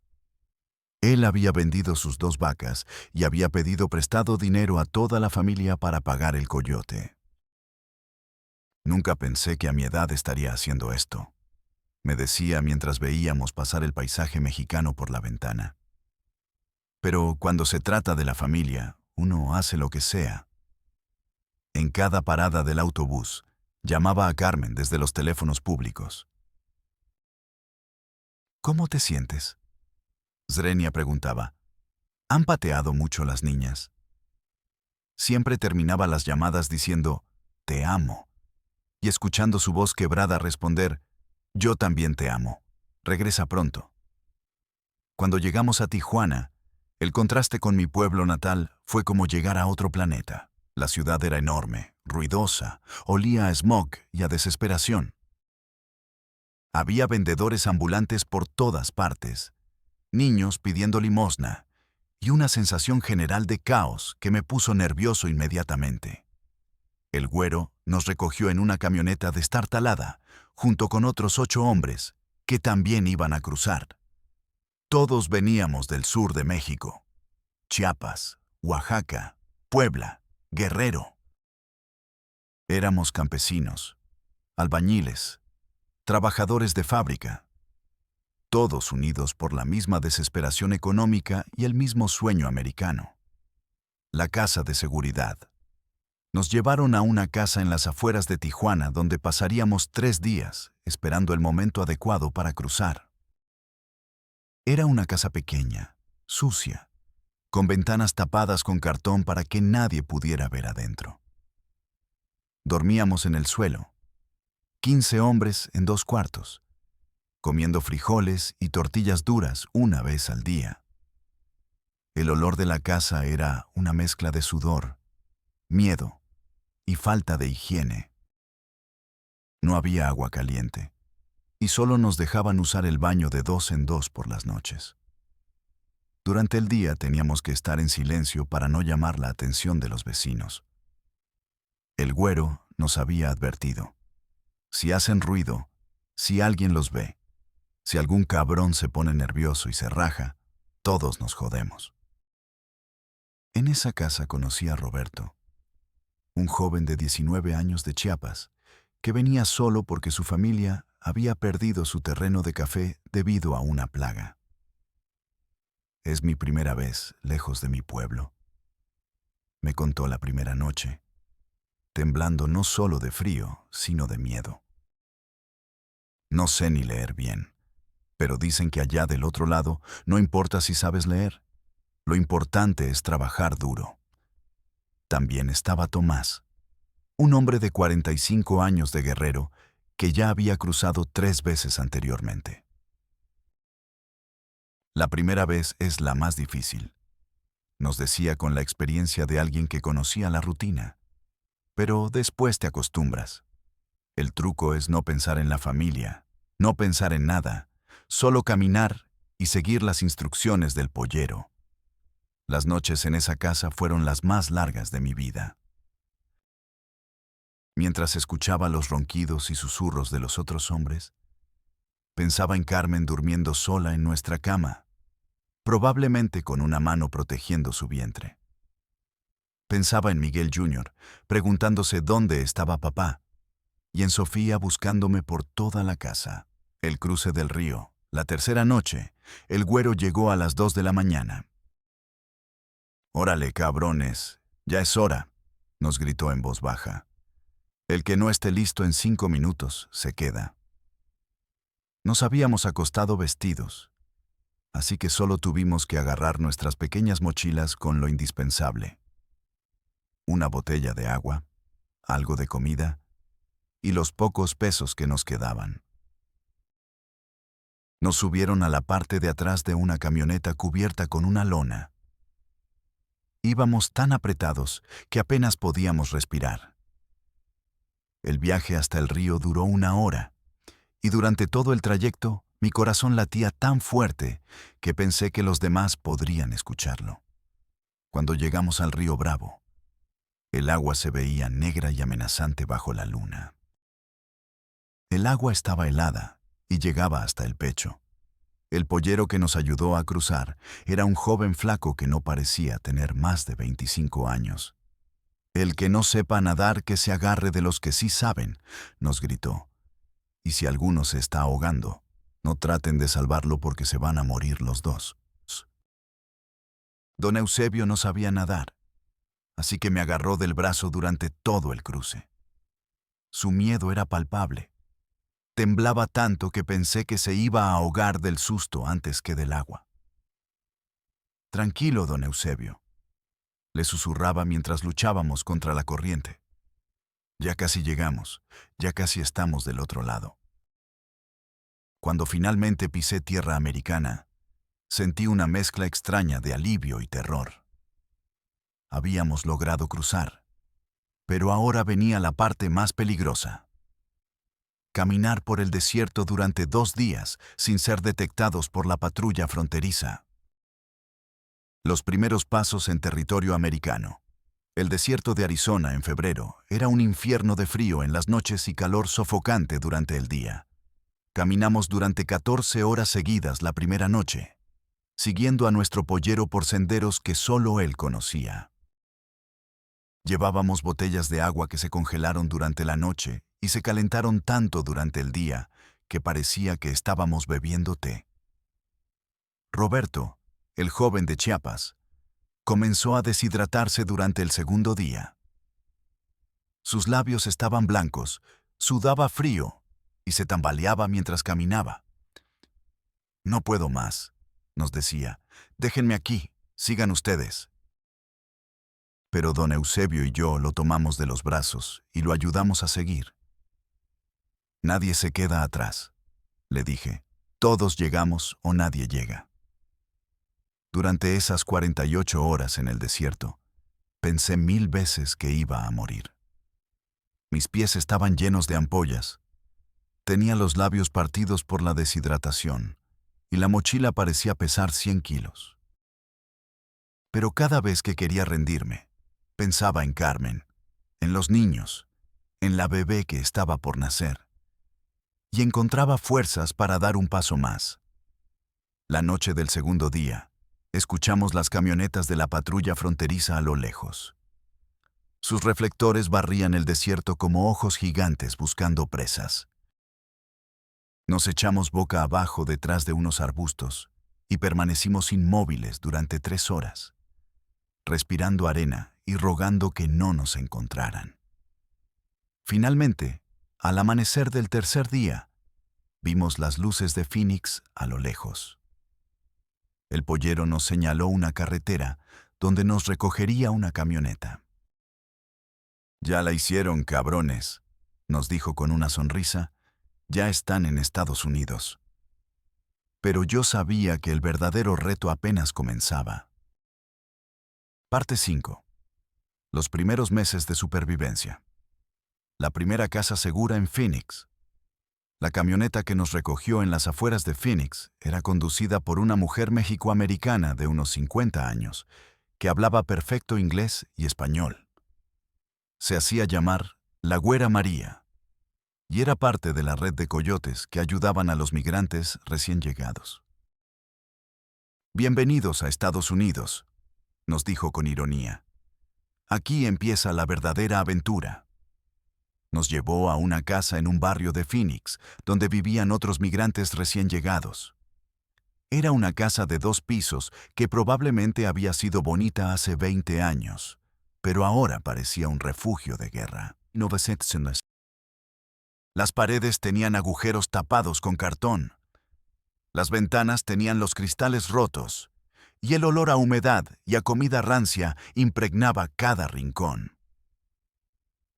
Él había vendido sus 2 vacas y había pedido prestado dinero a toda la familia para pagar el coyote. «Nunca pensé que a mi edad estaría haciendo esto», me decía mientras veíamos pasar el paisaje mexicano por la ventana. «Pero cuando se trata de la familia, uno hace lo que sea». En cada parada del autobús, llamaba a Carmen desde los teléfonos públicos. «¿Cómo te sientes?», Zrenia preguntaba. «¿Han pateado mucho las niñas?». Siempre terminaba las llamadas diciendo, «Te amo», y escuchando su voz quebrada responder, «Yo también te amo. Regresa pronto». Cuando llegamos a Tijuana, el contraste con mi pueblo natal fue como llegar a otro planeta. La ciudad era enorme, ruidosa, olía a smog y a desesperación. Había vendedores ambulantes por todas partes, niños pidiendo limosna y una sensación general de caos que me puso nervioso inmediatamente. El güero nos recogió en una camioneta destartalada, junto con otros 8 hombres que también iban a cruzar. Todos veníamos del sur de México: Chiapas, Oaxaca, Puebla, Guerrero. Éramos campesinos, albañiles, trabajadores de fábrica, todos unidos por la misma desesperación económica y el mismo sueño americano. La casa de seguridad. Nos llevaron a una casa en las afueras de Tijuana donde pasaríamos 3 días esperando el momento adecuado para cruzar. Era una casa pequeña, sucia, con ventanas tapadas con cartón para que nadie pudiera ver adentro. Dormíamos en el suelo, 15 hombres en 2 cuartos, comiendo frijoles y tortillas duras una vez al día. El olor de la casa era una mezcla de sudor, miedo y falta de higiene. No había agua caliente, y solo nos dejaban usar el baño de 2 en 2 por las noches. Durante el día teníamos que estar en silencio para no llamar la atención de los vecinos. El güero nos había advertido: si hacen ruido, si alguien los ve, si algún cabrón se pone nervioso y se raja, todos nos jodemos. En esa casa conocí a Roberto, un joven de 19 años de Chiapas, que venía solo porque su familia había perdido su terreno de café debido a una plaga. Es mi primera vez lejos de mi pueblo, me contó la primera noche, temblando no solo de frío, sino de miedo. No sé ni leer bien, pero dicen que allá del otro lado no importa si sabes leer, lo importante es trabajar duro. También estaba Tomás, un hombre de 45 años de Guerrero que ya había cruzado 3 veces anteriormente. La primera vez es la más difícil, nos decía con la experiencia de alguien que conocía la rutina. Pero después te acostumbras. El truco es no pensar en la familia, no pensar en nada, solo caminar y seguir las instrucciones del pollero. Las noches en esa casa fueron las más largas de mi vida. Mientras escuchaba los ronquidos y susurros de los otros hombres, pensaba en Carmen durmiendo sola en nuestra cama, probablemente con una mano protegiendo su vientre. Pensaba en Miguel Jr., preguntándose dónde estaba papá, y en Sofía buscándome por toda la casa. El cruce del río, la tercera noche, el güero llegó a las 2 de la mañana. «Órale, cabrones, ya es hora», nos gritó en voz baja. «El que no esté listo en 5 minutos se queda». Nos habíamos acostado vestidos, así que solo tuvimos que agarrar nuestras pequeñas mochilas con lo indispensable: una botella de agua, algo de comida y los pocos pesos que nos quedaban. Nos subieron a la parte de atrás de una camioneta cubierta con una lona. Íbamos tan apretados que apenas podíamos respirar. El viaje hasta el río duró 1 hora, y durante todo el trayecto mi corazón latía tan fuerte que pensé que los demás podrían escucharlo. Cuando llegamos al río Bravo, el agua se veía negra y amenazante bajo la luna. El agua estaba helada y llegaba hasta el pecho. El pollero que nos ayudó a cruzar era un joven flaco que no parecía tener más de 25 años. «El que no sepa nadar, que se agarre de los que sí saben», nos gritó. «Y si alguno se está ahogando, no traten de salvarlo porque se van a morir los dos». Don Eusebio no sabía nadar, así que me agarró del brazo durante todo el cruce. Su miedo era palpable. Temblaba tanto que pensé que se iba a ahogar del susto antes que del agua. «Tranquilo, don Eusebio», le susurraba mientras luchábamos contra la corriente. «Ya casi llegamos, ya casi estamos del otro lado». Cuando finalmente pisé tierra americana, sentí una mezcla extraña de alivio y terror. Habíamos logrado cruzar, pero ahora venía la parte más peligrosa. Caminar por el desierto durante 2 días sin ser detectados por la patrulla fronteriza. Los primeros pasos en territorio americano. El desierto de Arizona en febrero era un infierno de frío en las noches y calor sofocante durante el día. Caminamos durante 14 horas seguidas la primera noche, siguiendo a nuestro pollero por senderos que solo él conocía. Llevábamos botellas de agua que se congelaron durante la noche y se calentaron tanto durante el día que parecía que estábamos bebiendo té. Roberto, el joven de Chiapas, comenzó a deshidratarse durante el segundo día. Sus labios estaban blancos, sudaba frío y se tambaleaba mientras caminaba. «No puedo más», nos decía. Déjenme aquí, sigan ustedes. Pero don Eusebio y yo lo tomamos de los brazos y lo ayudamos a seguir. Nadie se queda atrás, le dije. Todos llegamos o nadie llega. Durante esas 48 horas en el desierto, pensé 1000 veces que iba a morir. Mis pies estaban llenos de ampollas. Tenía los labios partidos por la deshidratación y la mochila parecía pesar 100 kilos. Pero cada vez que quería rendirme, pensaba en Carmen, en los niños, en la bebé que estaba por nacer, y encontraba fuerzas para dar un paso más. La noche del segundo día, escuchamos las camionetas de la patrulla fronteriza a lo lejos. Sus reflectores barrían el desierto como ojos gigantes buscando presas. Nos echamos boca abajo detrás de unos arbustos y permanecimos inmóviles durante 3 horas, respirando arena y rogando que no nos encontraran. Finalmente, al amanecer del tercer día, vimos las luces de Phoenix a lo lejos. El pollero nos señaló una carretera donde nos recogería una camioneta. Ya la hicieron, cabrones, nos dijo con una sonrisa. Ya están en Estados Unidos. Pero yo sabía que el verdadero reto apenas comenzaba. Parte 5. Los primeros meses de supervivencia. La primera casa segura en Phoenix. La camioneta que nos recogió en las afueras de Phoenix era conducida por una mujer mexicoamericana de unos 50 años, que hablaba perfecto inglés y español. Se hacía llamar la Güera María, y era parte de la red de coyotes que ayudaban a los migrantes recién llegados. Bienvenidos a Estados Unidos, nos dijo con ironía. Aquí empieza la verdadera aventura. Nos llevó a una casa en un barrio de Phoenix, donde vivían otros migrantes recién llegados. Era una casa de 2 pisos que probablemente había sido bonita hace 20 años, pero ahora parecía un refugio de guerra. Las paredes tenían agujeros tapados con cartón. Las ventanas tenían los cristales rotos, y el olor a humedad y a comida rancia impregnaba cada rincón.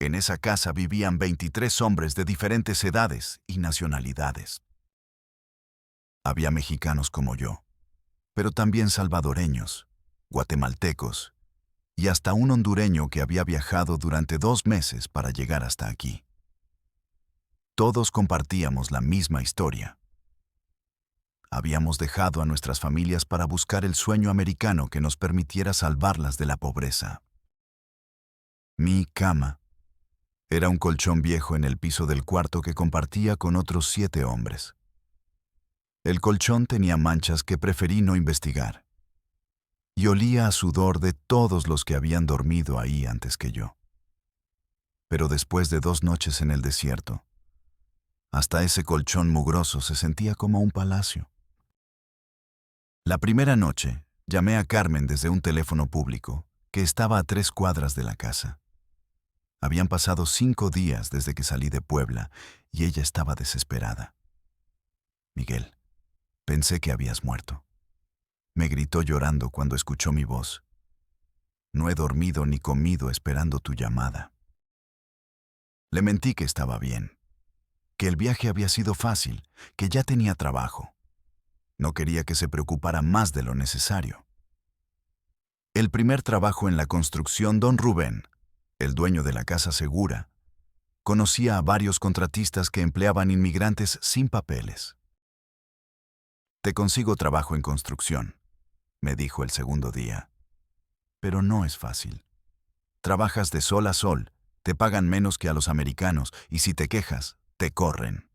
En esa casa vivían 23 hombres de diferentes edades y nacionalidades. Había mexicanos como yo, pero también salvadoreños, guatemaltecos, y hasta un hondureño que había viajado durante 2 meses para llegar hasta aquí. Todos compartíamos la misma historia. Habíamos dejado a nuestras familias para buscar el sueño americano que nos permitiera salvarlas de la pobreza. Mi cama era un colchón viejo en el piso del cuarto que compartía con otros 7 hombres. El colchón tenía manchas que preferí no investigar, y olía a sudor de todos los que habían dormido ahí antes que yo. Pero después de 2 noches en el desierto, hasta ese colchón mugroso se sentía como un palacio. La primera noche, llamé a Carmen desde un teléfono público, que estaba a 3 cuadras de la casa. Habían pasado 5 días desde que salí de Puebla, y ella estaba desesperada. Miguel, pensé que habías muerto. Me gritó llorando cuando escuchó mi voz. No he dormido ni comido esperando tu llamada. Le mentí que estaba bien, que el viaje había sido fácil, que ya tenía trabajo. No quería que se preocupara más de lo necesario. El primer trabajo en la construcción, don Rubén, el dueño de la casa segura, conocía a varios contratistas que empleaban inmigrantes sin papeles. Te consigo trabajo en construcción, me dijo el segundo día. Pero no es fácil. Trabajas de sol a sol, te pagan menos que a los americanos y si te quejas, te corren.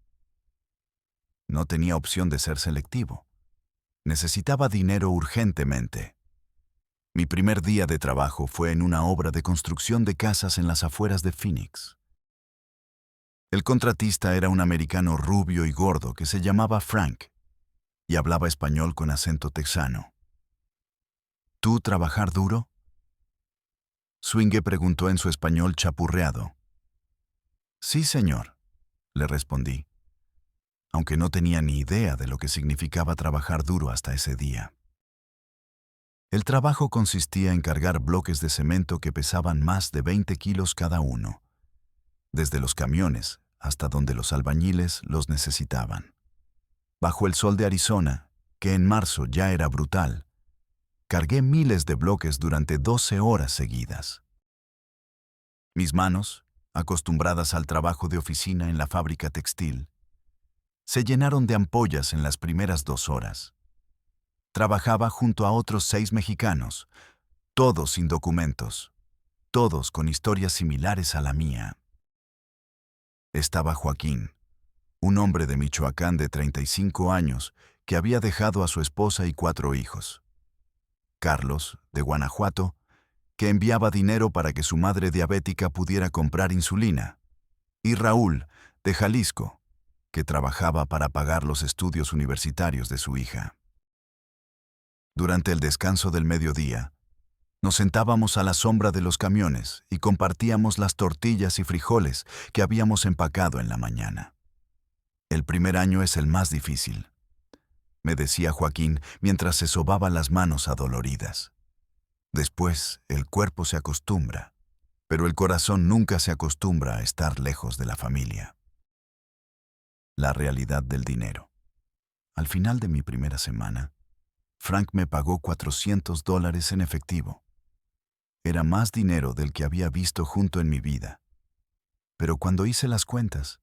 No tenía opción de ser selectivo. Necesitaba dinero urgentemente. Mi primer día de trabajo fue en una obra de construcción de casas en las afueras de Phoenix. El contratista era un americano rubio y gordo que se llamaba Frank y hablaba español con acento texano. ¿Tú trabajar duro?, Swingue preguntó en su español chapurreado. Sí, señor, le respondí. aunque no tenía ni idea de lo que significaba trabajar duro hasta ese día. El trabajo consistía en cargar bloques de cemento que pesaban más de 20 kilos cada uno, desde los camiones hasta donde los albañiles los necesitaban. Bajo el sol de Arizona, que en marzo ya era brutal, cargué miles de bloques durante 12 horas seguidas. Mis manos, acostumbradas al trabajo de oficina en la fábrica textil, se llenaron de ampollas en las primeras 2 horas. Trabajaba junto a otros 6 mexicanos, todos sin documentos, todos con historias similares a la mía. Estaba Joaquín, un hombre de Michoacán de 35 años que había dejado a su esposa y 4 hijos. Carlos, de Guanajuato, que enviaba dinero para que su madre diabética pudiera comprar insulina. Y Raúl, de Jalisco, que trabajaba para pagar los estudios universitarios de su hija. Durante el descanso del mediodía, nos sentábamos a la sombra de los camiones y compartíamos las tortillas y frijoles que habíamos empacado en la mañana. El primer año es el más difícil, me decía Joaquín mientras se sobaba las manos adoloridas. Después, el cuerpo se acostumbra, pero el corazón nunca se acostumbra a estar lejos de la familia. La realidad del dinero. Al final de mi primera semana, Frank me pagó $400 en efectivo. Era más dinero del que había visto junto en mi vida. Pero cuando hice las cuentas,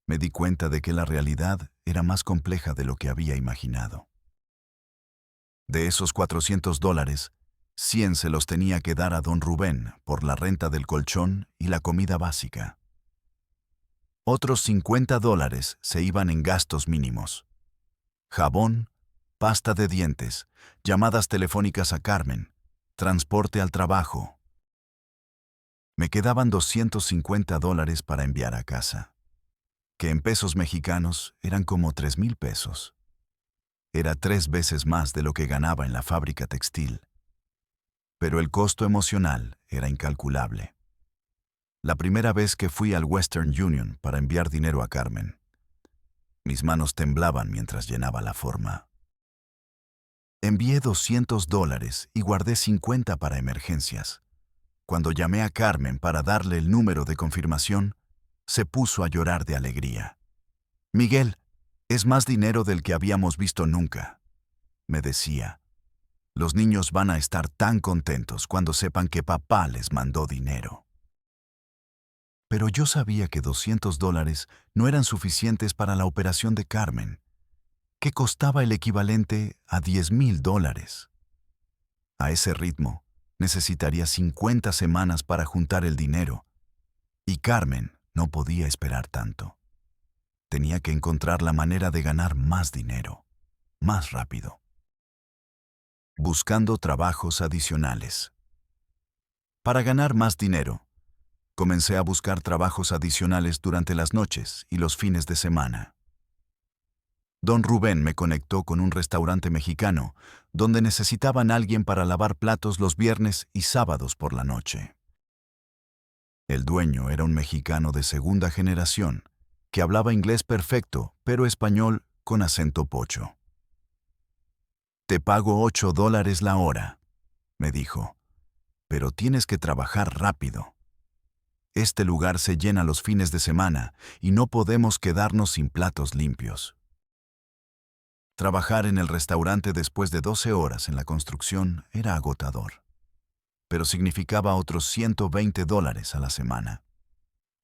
me di cuenta de que la realidad era más compleja de lo que había imaginado. De esos $400, 100 se los tenía que dar a don Rubén por la renta del colchón y la comida básica. Otros $50 se iban en gastos mínimos: jabón, pasta de dientes, llamadas telefónicas a Carmen, transporte al trabajo. Me quedaban $250 para enviar a casa, que en pesos mexicanos eran como 3,000 pesos. Era 3 veces más de lo que ganaba en la fábrica textil. Pero el costo emocional era incalculable. La primera vez que fui al Western Union para enviar dinero a Carmen, mis manos temblaban mientras llenaba la forma. Envié $200 y guardé 50 para emergencias. Cuando llamé a Carmen para darle el número de confirmación, se puso a llorar de alegría. «Miguel, es más dinero del que habíamos visto nunca», me decía. «Los niños van a estar tan contentos cuando sepan que papá les mandó dinero». Pero yo sabía que $200 no eran suficientes para la operación de Carmen, que costaba el equivalente a $10,000. A ese ritmo, necesitaría 50 semanas para juntar el dinero, y Carmen no podía esperar tanto. Tenía que encontrar la manera de ganar más dinero, más rápido. Buscando trabajos adicionales. Para ganar más dinero, comencé a buscar trabajos adicionales durante las noches y los fines de semana. Don Rubén me conectó con un restaurante mexicano donde necesitaban a alguien para lavar platos los viernes y sábados por la noche. El dueño era un mexicano de segunda generación que hablaba inglés perfecto, pero español con acento pocho. «Te pago $8 la hora», me dijo, «pero tienes que trabajar rápido. Este lugar se llena los fines de semana y no podemos quedarnos sin platos limpios». Trabajar en el restaurante después de 12 horas en la construcción era agotador, pero significaba otros $120 a la semana.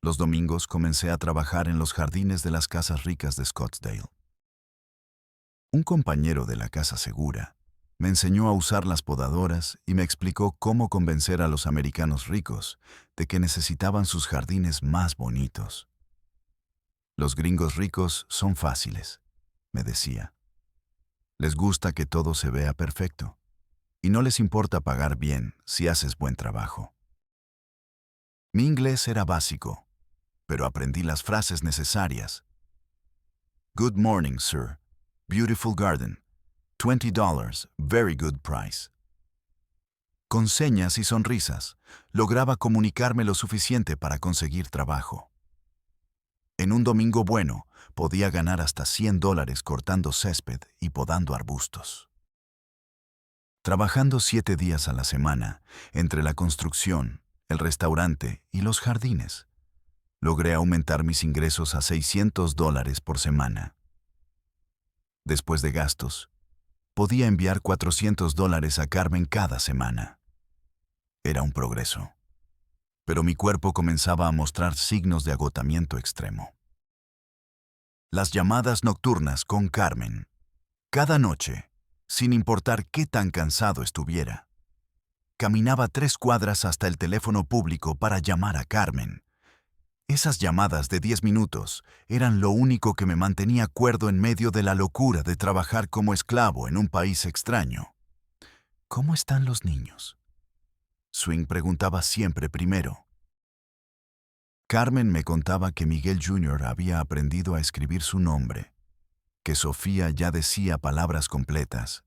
Los domingos comencé a trabajar en los jardines de las casas ricas de Scottsdale. Un compañero de la Casa Segura me enseñó a usar las podadoras y me explicó cómo convencer a los americanos ricos de que necesitaban sus jardines más bonitos. «Los gringos ricos son fáciles», me decía. «Les gusta que todo se vea perfecto, y no les importa pagar bien si haces buen trabajo». Mi inglés era básico, pero aprendí las frases necesarias. «Good morning, sir. Beautiful garden. $20, very good price». Con señas y sonrisas, lograba comunicarme lo suficiente para conseguir trabajo. En un domingo bueno, podía ganar hasta $100 cortando césped y podando arbustos. Trabajando 7 días a la semana, entre la construcción, el restaurante y los jardines, logré aumentar mis ingresos a $600 por semana. Después de gastos, podía enviar $400 a Carmen cada semana. Era un progreso, pero mi cuerpo comenzaba a mostrar signos de agotamiento extremo. Las llamadas nocturnas con Carmen. Cada noche, sin importar qué tan cansado estuviera, caminaba 3 cuadras hasta el teléfono público para llamar a Carmen. Esas llamadas de 10 minutos eran lo único que me mantenía cuerdo en medio de la locura de trabajar como esclavo en un país extraño. ¿Cómo están los niños?, Swing preguntaba siempre primero. Carmen me contaba que Miguel Jr. había aprendido a escribir su nombre, que Sofía ya decía palabras completas,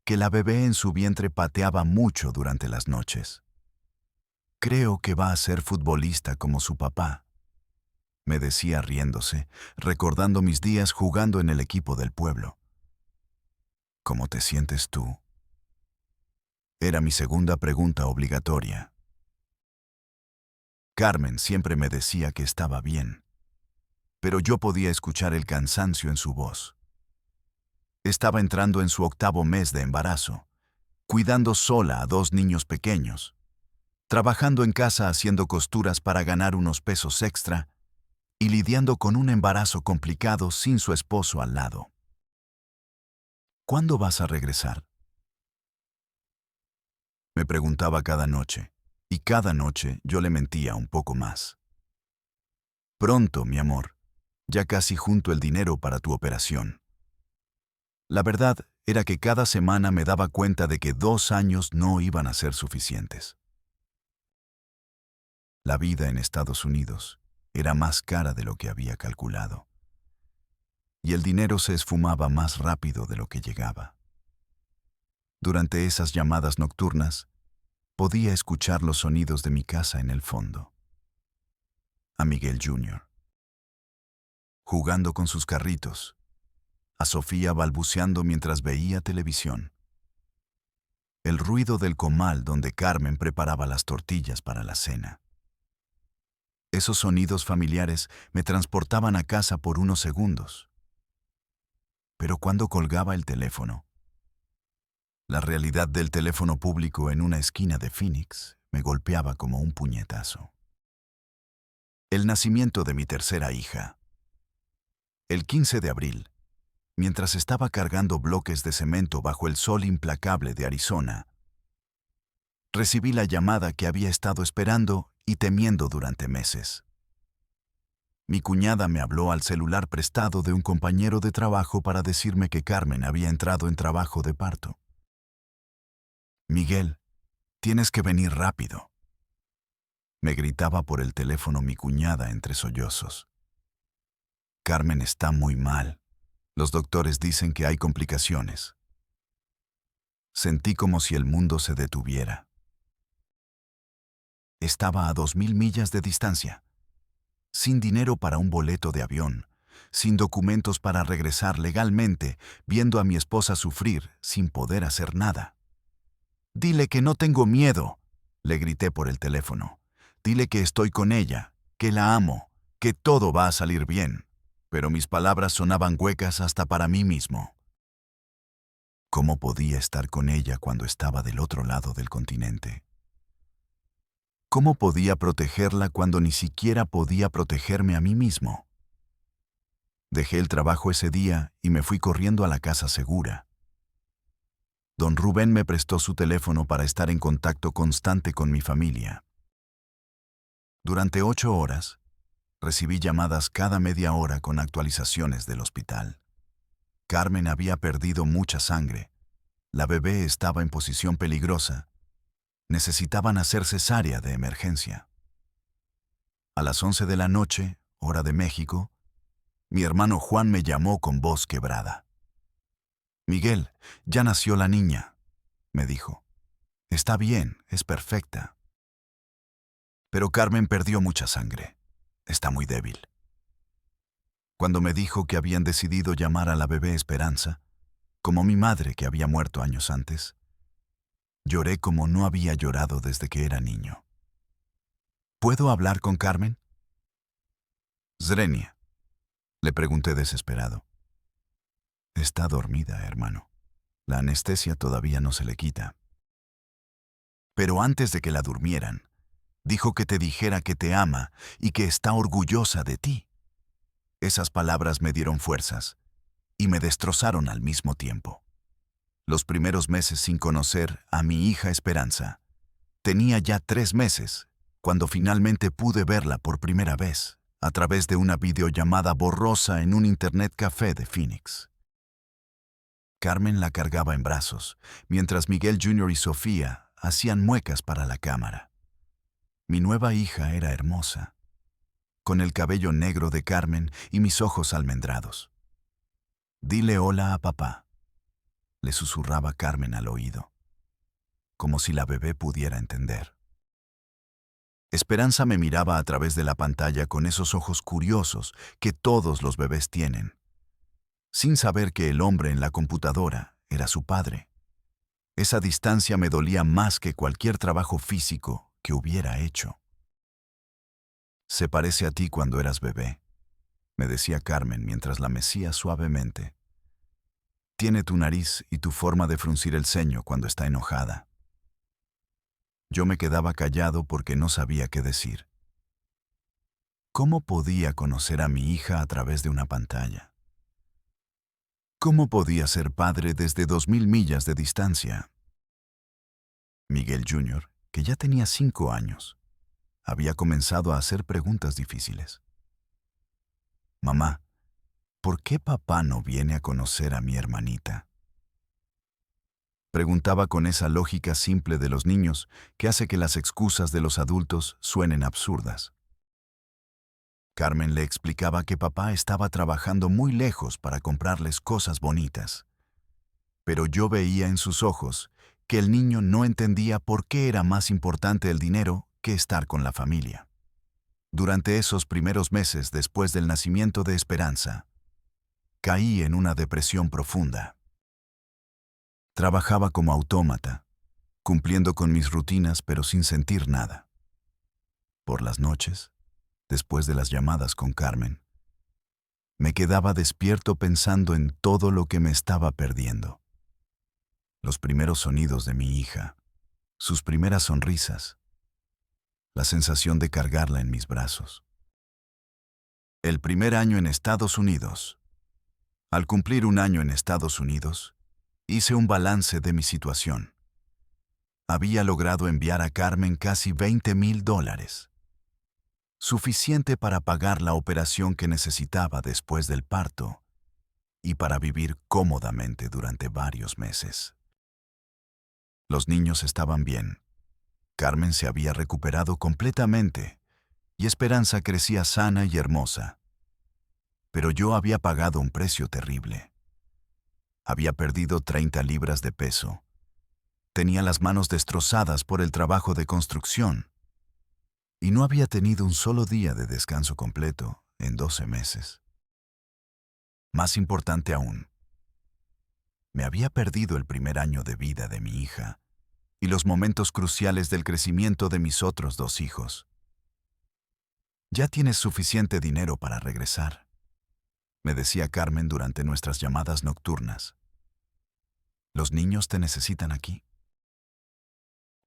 que la bebé en su vientre pateaba mucho durante las noches. Creo que va a ser futbolista como su papá, me decía riéndose, recordando mis días jugando en el equipo del pueblo. ¿Cómo te sientes tú?, era mi segunda pregunta obligatoria. Carmen siempre me decía que estaba bien, pero yo podía escuchar el cansancio en su voz. Estaba entrando en su 8º mes de embarazo, cuidando sola a 2 niños pequeños, trabajando en casa haciendo costuras para ganar unos pesos extra y lidiando con un embarazo complicado sin su esposo al lado. ¿Cuándo vas a regresar?, me preguntaba cada noche, y cada noche yo le mentía un poco más. Pronto, mi amor, ya casi junto el dinero para tu operación. La verdad era que cada semana me daba cuenta de que 2 años no iban a ser suficientes. La vida en Estados Unidos era más cara de lo que había calculado, y el dinero se esfumaba más rápido de lo que llegaba. Durante esas llamadas nocturnas, podía escuchar los sonidos de mi casa en el fondo. A Miguel Jr. jugando con sus carritos, a Sofía balbuceando mientras veía televisión, el ruido del comal donde Carmen preparaba las tortillas para la cena. Esos sonidos familiares me transportaban a casa por unos segundos. Pero cuando colgaba el teléfono, la realidad del teléfono público en una esquina de Phoenix me golpeaba como un puñetazo. El nacimiento de mi tercera hija. El 15 de abril, mientras estaba cargando bloques de cemento bajo el sol implacable de Arizona, recibí la llamada que había estado esperando y temiendo durante meses. Mi cuñada me habló al celular prestado de un compañero de trabajo para decirme que Carmen había entrado en trabajo de parto. Miguel, tienes que venir rápido, me gritaba por el teléfono mi cuñada entre sollozos. Carmen está muy mal. Los doctores dicen que hay complicaciones. Sentí como si el mundo se detuviera. Estaba a 2.000 millas de distancia, sin dinero para un boleto de avión, sin documentos para regresar legalmente, viendo a mi esposa sufrir sin poder hacer nada. Dile que no tengo miedo, le grité por el teléfono. Dile que estoy con ella, que la amo, que todo va a salir bien. Pero mis palabras sonaban huecas hasta para mí mismo. ¿Cómo podía estar con ella cuando estaba del otro lado del continente? ¿Cómo podía protegerla cuando ni siquiera podía protegerme a mí mismo? Dejé el trabajo ese día y me fui corriendo a la casa segura. Don Rubén me prestó su teléfono para estar en contacto constante con mi familia. Durante 8 horas, recibí llamadas cada media hora con actualizaciones del hospital. Carmen había perdido mucha sangre. La bebé estaba en posición peligrosa. Necesitaban hacer cesárea de emergencia. A las 11 de la noche, hora de México, mi hermano Juan me llamó con voz quebrada. Miguel, ya nació la niña, me dijo. Está bien, es perfecta. Pero Carmen perdió mucha sangre. Está muy débil. Cuando me dijo que habían decidido llamar a la bebé Esperanza, como mi madre que había muerto años antes, lloré como no había llorado desde que era niño. ¿Puedo hablar con Carmen? Zrenia, le pregunté desesperado. Está dormida, hermano. La anestesia todavía no se le quita. Pero antes de que la durmieran, dijo que te dijera que te ama y que está orgullosa de ti. Esas palabras me dieron fuerzas y me destrozaron al mismo tiempo. Los primeros meses sin conocer a mi hija Esperanza. Tenía ya 3 meses cuando finalmente pude verla por primera vez a través de una videollamada borrosa en un internet café de Phoenix. Carmen la cargaba en brazos, mientras Miguel Jr. y Sofía hacían muecas para la cámara. Mi nueva hija era hermosa, con el cabello negro de Carmen y mis ojos almendrados. Dile hola a papá, le susurraba Carmen al oído, como si la bebé pudiera entender. Esperanza me miraba a través de la pantalla con esos ojos curiosos que todos los bebés tienen, sin saber que el hombre en la computadora era su padre. Esa distancia me dolía más que cualquier trabajo físico que hubiera hecho. Se parece a ti cuando eras bebé, me decía Carmen mientras la mecía suavemente. Tiene tu nariz y tu forma de fruncir el ceño cuando está enojada. Yo me quedaba callado porque no sabía qué decir. ¿Cómo podía conocer a mi hija a través de una pantalla? ¿Cómo podía ser padre desde 2000 millas de distancia? Miguel Jr., que ya tenía 5 años, había comenzado a hacer preguntas difíciles. Mamá, ¿por qué papá no viene a conocer a mi hermanita? Preguntaba con esa lógica simple de los niños que hace que las excusas de los adultos suenen absurdas. Carmen le explicaba que papá estaba trabajando muy lejos para comprarles cosas bonitas. Pero yo veía en sus ojos que el niño no entendía por qué era más importante el dinero que estar con la familia. Durante esos primeros meses después del nacimiento de Esperanza, caí en una depresión profunda. Trabajaba como autómata, cumpliendo con mis rutinas pero sin sentir nada. Por las noches, después de las llamadas con Carmen, me quedaba despierto pensando en todo lo que me estaba perdiendo. Los primeros sonidos de mi hija, sus primeras sonrisas, la sensación de cargarla en mis brazos. El primer año en Estados Unidos. Al cumplir un año en Estados Unidos, hice un balance de mi situación. Había logrado enviar a Carmen casi $20,000, suficiente para pagar la operación que necesitaba después del parto y para vivir cómodamente durante varios meses. Los niños estaban bien. Carmen se había recuperado completamente y Esperanza crecía sana y hermosa. Pero yo había pagado un precio terrible. Había perdido 30 libras de peso. Tenía las manos destrozadas por el trabajo de construcción y no había tenido un solo día de descanso completo en 12 meses. Más importante aún, me había perdido el primer año de vida de mi hija y los momentos cruciales del crecimiento de mis otros 2 hijos. Ya tienes suficiente dinero para regresar, me decía Carmen durante nuestras llamadas nocturnas. Los niños te necesitan aquí.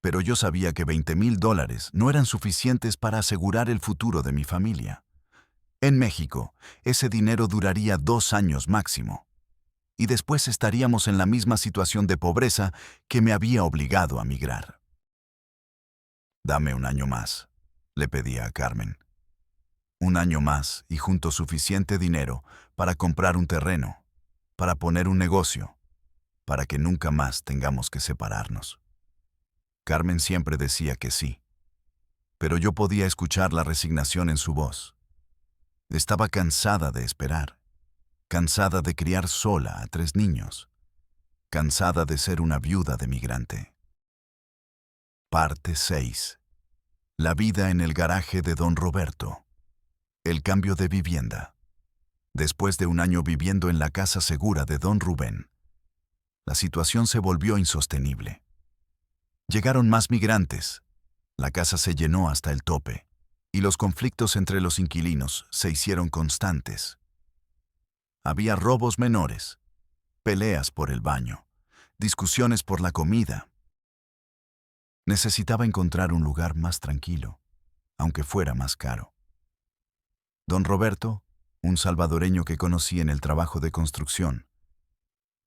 Pero yo sabía que $20,000 no eran suficientes para asegurar el futuro de mi familia. En México, ese dinero duraría 2 años máximo, y después estaríamos en la misma situación de pobreza que me había obligado a migrar. Dame un año más, le pedía a Carmen. Un año más y junto suficiente dinero para comprar un terreno, para poner un negocio, para que nunca más tengamos que separarnos. Carmen siempre decía que sí, pero yo podía escuchar la resignación en su voz. Estaba cansada de esperar, cansada de criar sola a 3 niños, cansada de ser una viuda de migrante. Parte 6. La vida en el garaje de Don Roberto. El cambio de vivienda. Después de un año viviendo en la casa segura de don Rubén, la situación se volvió insostenible. Llegaron más migrantes, la casa se llenó hasta el tope, y los conflictos entre los inquilinos se hicieron constantes. Había robos menores, peleas por el baño, discusiones por la comida. Necesitaba encontrar un lugar más tranquilo, aunque fuera más caro. Don Roberto, un salvadoreño que conocí en el trabajo de construcción,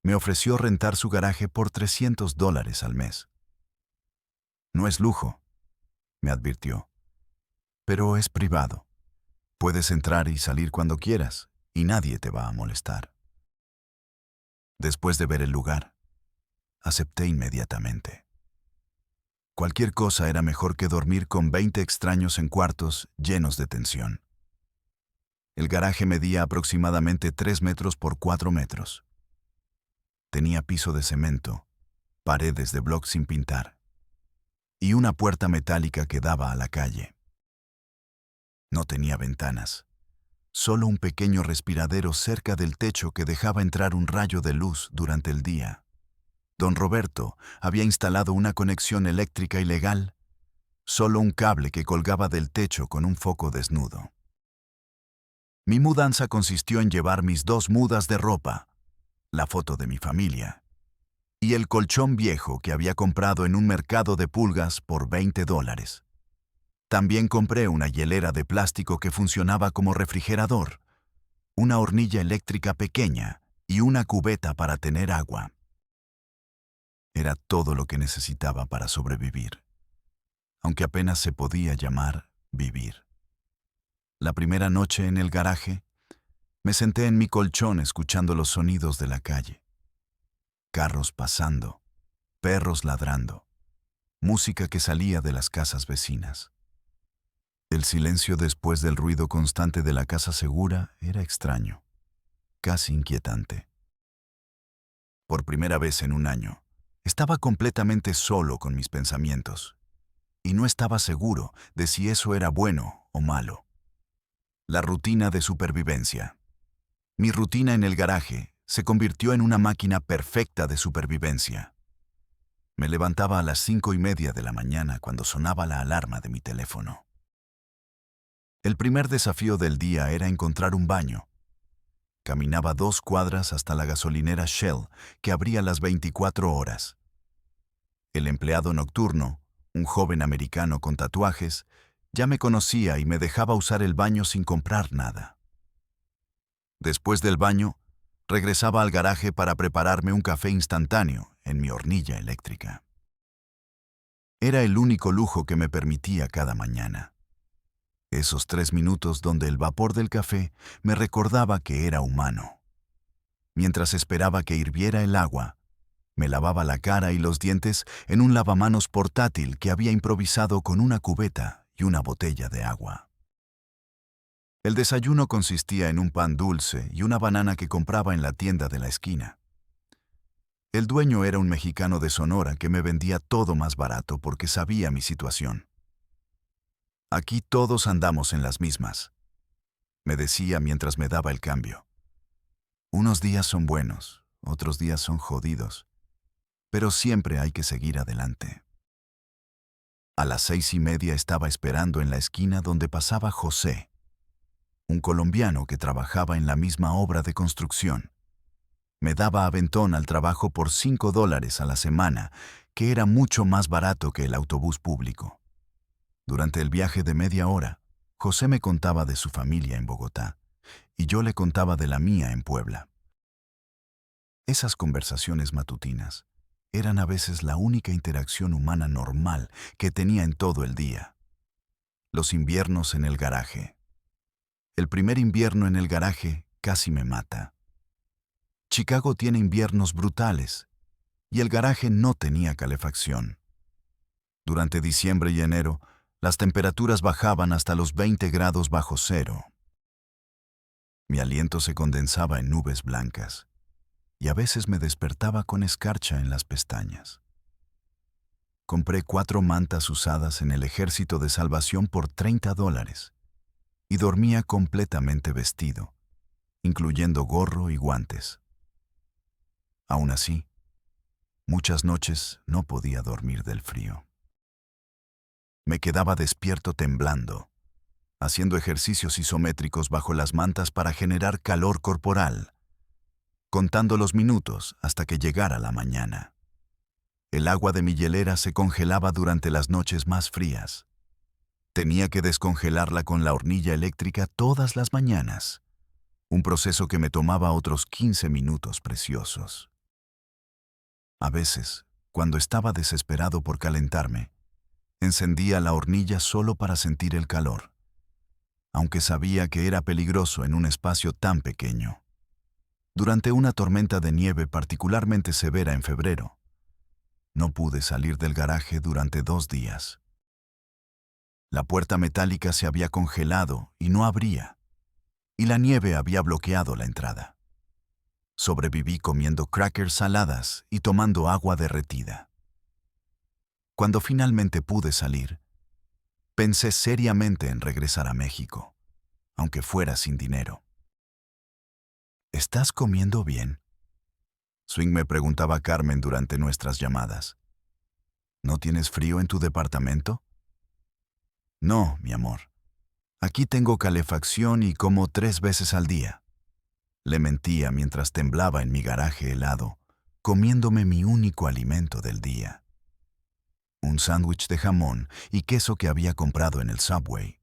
me ofreció rentar su garaje por $300 al mes. No es lujo, me advirtió, pero es privado. Puedes entrar y salir cuando quieras, y nadie te va a molestar. Después de ver el lugar, acepté inmediatamente. Cualquier cosa era mejor que dormir con 20 extraños en cuartos llenos de tensión. El garaje medía aproximadamente 3 metros por 4 metros. Tenía piso de cemento, paredes de bloc sin pintar y una puerta metálica que daba a la calle. No tenía ventanas, solo un pequeño respiradero cerca del techo que dejaba entrar un rayo de luz durante el día. Don Roberto había instalado una conexión eléctrica ilegal, solo un cable que colgaba del techo con un foco desnudo. Mi mudanza consistió en llevar mis 2 mudas de ropa, la foto de mi familia y el colchón viejo que había comprado en un mercado de pulgas por $20. También compré una hielera de plástico que funcionaba como refrigerador, una hornilla eléctrica pequeña y una cubeta para tener agua. Era todo lo que necesitaba para sobrevivir, aunque apenas se podía llamar vivir. La primera noche en el garaje, me senté en mi colchón escuchando los sonidos de la calle. Carros pasando, perros ladrando, música que salía de las casas vecinas. El silencio después del ruido constante de la casa segura era extraño, casi inquietante. Por primera vez en un año, estaba completamente solo con mis pensamientos, y no estaba seguro de si eso era bueno o malo. La rutina de supervivencia. Mi rutina en el garaje se convirtió en una máquina perfecta de supervivencia. Me levantaba a las 5:30 de la mañana cuando sonaba la alarma de mi teléfono. El primer desafío del día era encontrar un baño. Caminaba 2 cuadras hasta la gasolinera Shell, que abría las 24 horas. El empleado nocturno, un joven americano con tatuajes, ya me conocía y me dejaba usar el baño sin comprar nada. Después del baño, regresaba al garaje para prepararme un café instantáneo en mi hornilla eléctrica. Era el único lujo que me permitía cada mañana. Esos 3 minutos donde el vapor del café me recordaba que era humano. Mientras esperaba que hirviera el agua, me lavaba la cara y los dientes en un lavamanos portátil que había improvisado con una cubeta y una botella de agua. El desayuno consistía en un pan dulce y una banana que compraba en la tienda de la esquina. El dueño era un mexicano de Sonora que me vendía todo más barato porque sabía mi situación. Aquí todos andamos en las mismas, me decía mientras me daba el cambio. Unos días son buenos, otros días son jodidos, pero siempre hay que seguir adelante. A las 6:30 estaba esperando en la esquina donde pasaba José, un colombiano que trabajaba en la misma obra de construcción. Me daba aventón al trabajo por $5 a la semana, que era mucho más barato que el autobús público. Durante el viaje de media hora, José me contaba de su familia en Bogotá, y yo le contaba de la mía en Puebla. Esas conversaciones matutinas eran a veces la única interacción humana normal que tenía en todo el día. Los inviernos en el garaje. El primer invierno en el garaje casi me mata. Chicago tiene inviernos brutales, y el garaje no tenía calefacción. Durante diciembre y enero, las temperaturas bajaban hasta los 20 grados bajo cero. Mi aliento se condensaba en nubes blancas, y a veces me despertaba con escarcha en las pestañas. Compré 4 mantas usadas en el Ejército de Salvación por $30, y dormía completamente vestido, incluyendo gorro y guantes. Aún así, muchas noches no podía dormir del frío. Me quedaba despierto temblando, haciendo ejercicios isométricos bajo las mantas para generar calor corporal, contando los minutos hasta que llegara la mañana. El agua de mi hielera se congelaba durante las noches más frías. Tenía que descongelarla con la hornilla eléctrica todas las mañanas, un proceso que me tomaba otros 15 minutos preciosos. A veces, cuando estaba desesperado por calentarme, encendía la hornilla solo para sentir el calor, aunque sabía que era peligroso en un espacio tan pequeño. Durante una tormenta de nieve particularmente severa en febrero, no pude salir del garaje durante 2 días. La puerta metálica se había congelado y no abría, y la nieve había bloqueado la entrada. Sobreviví comiendo crackers saladas y tomando agua derretida. Cuando finalmente pude salir, pensé seriamente en regresar a México, aunque fuera sin dinero. ¿Estás comiendo bien?, Swing me preguntaba Carmen durante nuestras llamadas. ¿No tienes frío en tu departamento? No, mi amor. Aquí tengo calefacción y como 3 veces al día. Le mentía mientras temblaba en mi garaje helado, comiéndome mi único alimento del día. Un sándwich de jamón y queso que había comprado en el Subway.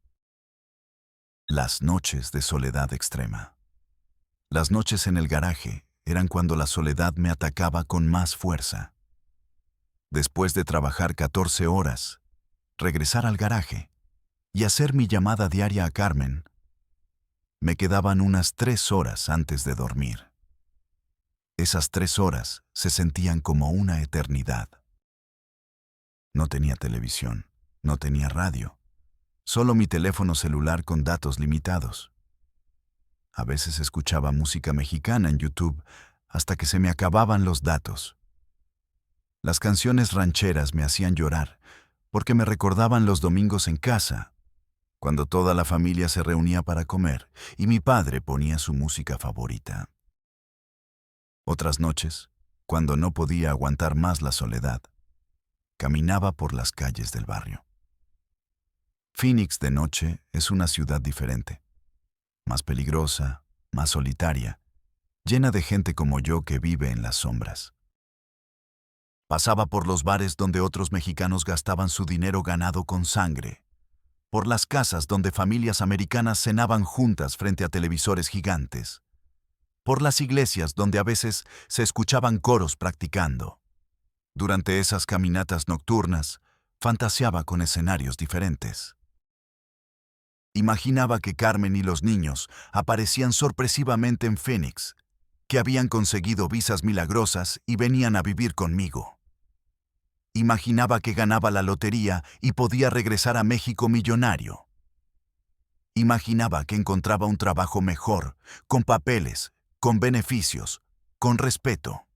Las noches de soledad extrema. Las noches en el garaje eran cuando la soledad me atacaba con más fuerza. Después de trabajar 14 horas, regresar al garaje y hacer mi llamada diaria a Carmen, me quedaban unas 3 horas antes de dormir. Esas 3 horas se sentían como una eternidad. No tenía televisión, no tenía radio, solo mi teléfono celular con datos limitados. A veces escuchaba música mexicana en YouTube hasta que se me acababan los datos. Las canciones rancheras me hacían llorar porque me recordaban los domingos en casa, cuando toda la familia se reunía para comer y mi padre ponía su música favorita. Otras noches, cuando no podía aguantar más la soledad, caminaba por las calles del barrio. Phoenix de noche es una ciudad diferente, más peligrosa, más solitaria, llena de gente como yo que vive en las sombras. Pasaba por los bares donde otros mexicanos gastaban su dinero ganado con sangre, por las casas donde familias americanas cenaban juntas frente a televisores gigantes, por las iglesias donde a veces se escuchaban coros practicando. Durante esas caminatas nocturnas, fantaseaba con escenarios diferentes. Imaginaba que Carmen y los niños aparecían sorpresivamente en Phoenix, que habían conseguido visas milagrosas y venían a vivir conmigo. Imaginaba que ganaba la lotería y podía regresar a México millonario. Imaginaba que encontraba un trabajo mejor, con papeles, con beneficios, con respeto.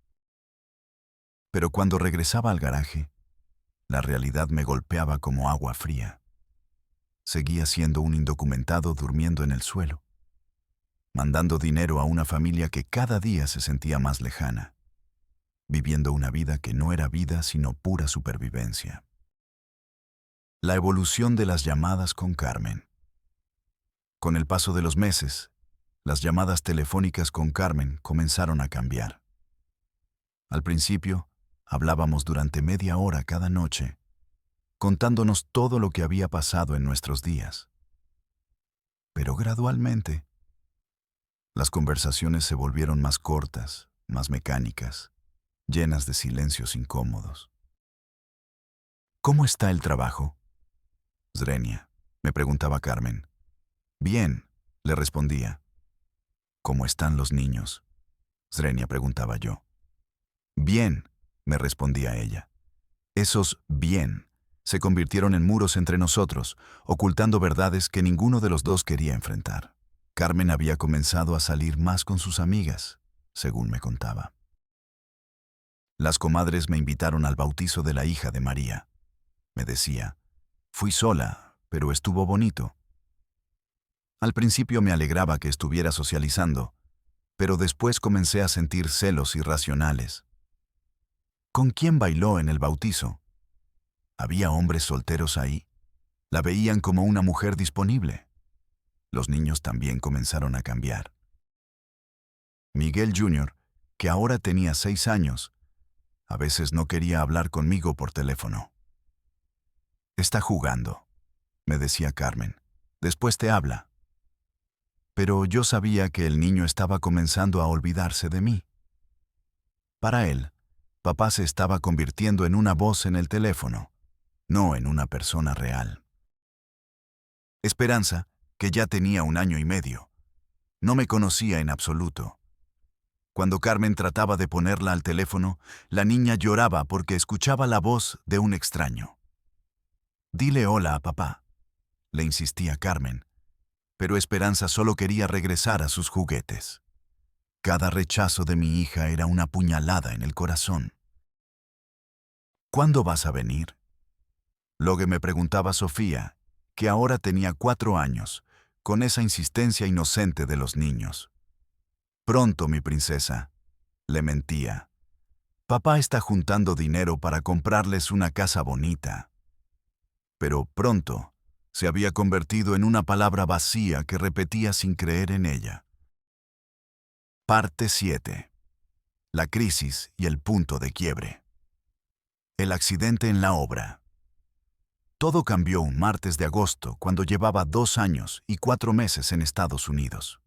Pero cuando regresaba al garaje, la realidad me golpeaba como agua fría. Seguía siendo un indocumentado durmiendo en el suelo, mandando dinero a una familia que cada día se sentía más lejana, viviendo una vida que no era vida sino pura supervivencia. La evolución de las llamadas con Carmen. Con el paso de los meses, las llamadas telefónicas con Carmen comenzaron a cambiar. Al principio, hablábamos durante media hora cada noche, contándonos todo lo que había pasado en nuestros días. Pero gradualmente, las conversaciones se volvieron más cortas, más mecánicas, llenas de silencios incómodos. ¿Cómo está el trabajo? Zrenia, me preguntaba Carmen. Bien, le respondía. ¿Cómo están los niños? Zrenia, preguntaba yo. Bien, me respondía ella. Esos bien se convirtieron en muros entre nosotros, ocultando verdades que ninguno de los dos quería enfrentar. Carmen había comenzado a salir más con sus amigas, según me contaba. Las comadres me invitaron al bautizo de la hija de María. Me decía, fui sola, pero estuvo bonito. Al principio me alegraba que estuviera socializando, pero después comencé a sentir celos irracionales. ¿Con quién bailó en el bautizo? ¿Había hombres solteros ahí? La veían como una mujer disponible. Los niños también comenzaron a cambiar. Miguel Jr., que ahora tenía 6 años, a veces no quería hablar conmigo por teléfono. Está jugando, me decía Carmen. Después te habla. Pero yo sabía que el niño estaba comenzando a olvidarse de mí. Para él, papá se estaba convirtiendo en una voz en el teléfono, no en una persona real. Esperanza, que ya tenía 1 año y medio, no me conocía en absoluto. Cuando Carmen trataba de ponerla al teléfono, la niña lloraba porque escuchaba la voz de un extraño. Dile hola a papá, le insistía Carmen, pero Esperanza solo quería regresar a sus juguetes. Cada rechazo de mi hija era una puñalada en el corazón. ¿Cuándo vas a venir? Luego me preguntaba Sofía, que ahora tenía 4 años, con esa insistencia inocente de los niños. Pronto, mi princesa, le mentía. Papá está juntando dinero para comprarles una casa bonita. Pero pronto se había convertido en una palabra vacía que repetía sin creer en ella. Parte 7. La crisis y el punto de quiebre. El accidente en la obra. Todo cambió un martes de agosto cuando llevaba 2 años y 4 meses en Estados Unidos.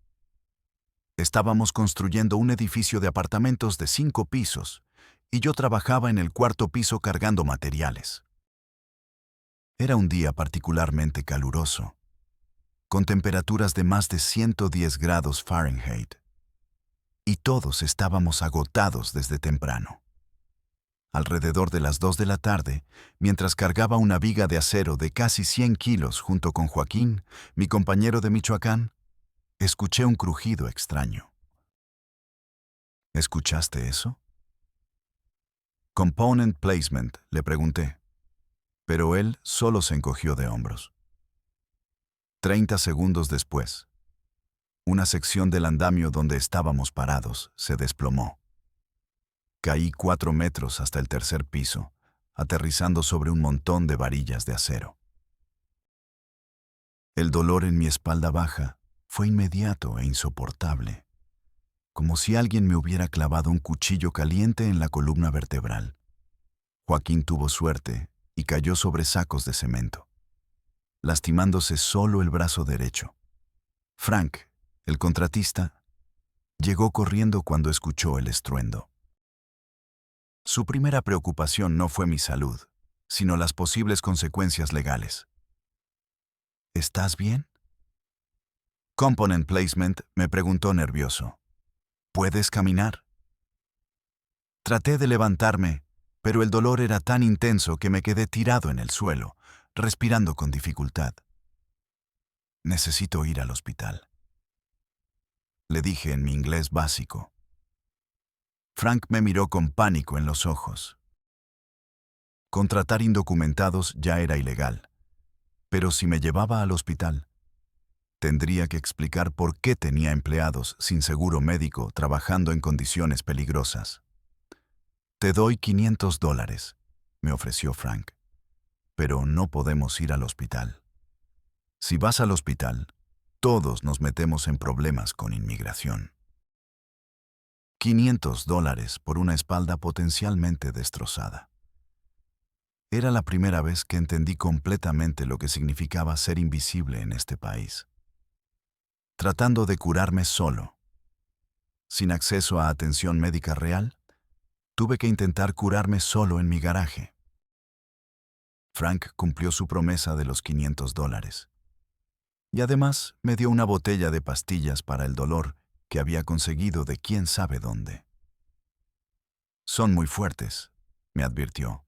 Estábamos construyendo un edificio de apartamentos de 5 pisos y yo trabajaba en el 4.º piso cargando materiales. Era un día particularmente caluroso, con temperaturas de más de 110 grados Fahrenheit, y todos estábamos agotados desde temprano. Alrededor de las 2 de la tarde, mientras cargaba una viga de acero de casi 100 kilos junto con Joaquín, mi compañero de Michoacán, escuché un crujido extraño. ¿Escuchaste eso? Component placement, le pregunté, pero él solo se encogió de hombros. 30 segundos después, una sección del andamio donde estábamos parados se desplomó. Caí 4 metros hasta el 3.er piso, aterrizando sobre un montón de varillas de acero. El dolor en mi espalda baja fue inmediato e insoportable, como si alguien me hubiera clavado un cuchillo caliente en la columna vertebral. Joaquín tuvo suerte y cayó sobre sacos de cemento, lastimándose solo el brazo derecho. Frank, el contratista, llegó corriendo cuando escuchó el estruendo. Su primera preocupación no fue mi salud, sino las posibles consecuencias legales. ¿Estás bien? Component Placement me preguntó nervioso. ¿Puedes caminar? Traté de levantarme, pero el dolor era tan intenso que me quedé tirado en el suelo, respirando con dificultad. Necesito ir al hospital, le dije en mi inglés básico. Frank me miró con pánico en los ojos. Contratar indocumentados ya era ilegal, pero si me llevaba al hospital, tendría que explicar por qué tenía empleados sin seguro médico trabajando en condiciones peligrosas. Te doy $500, me ofreció Frank, pero no podemos ir al hospital. Si vas al hospital, todos nos metemos en problemas con inmigración. $500 por una espalda potencialmente destrozada. Era la primera vez que entendí completamente lo que significaba ser invisible en este país. Tratando de curarme solo, sin acceso a atención médica real, tuve que intentar curarme solo en mi garaje. Frank cumplió su promesa de los $500. Y además me dio una botella de pastillas para el dolor que había conseguido de quién sabe dónde. Son muy fuertes, me advirtió.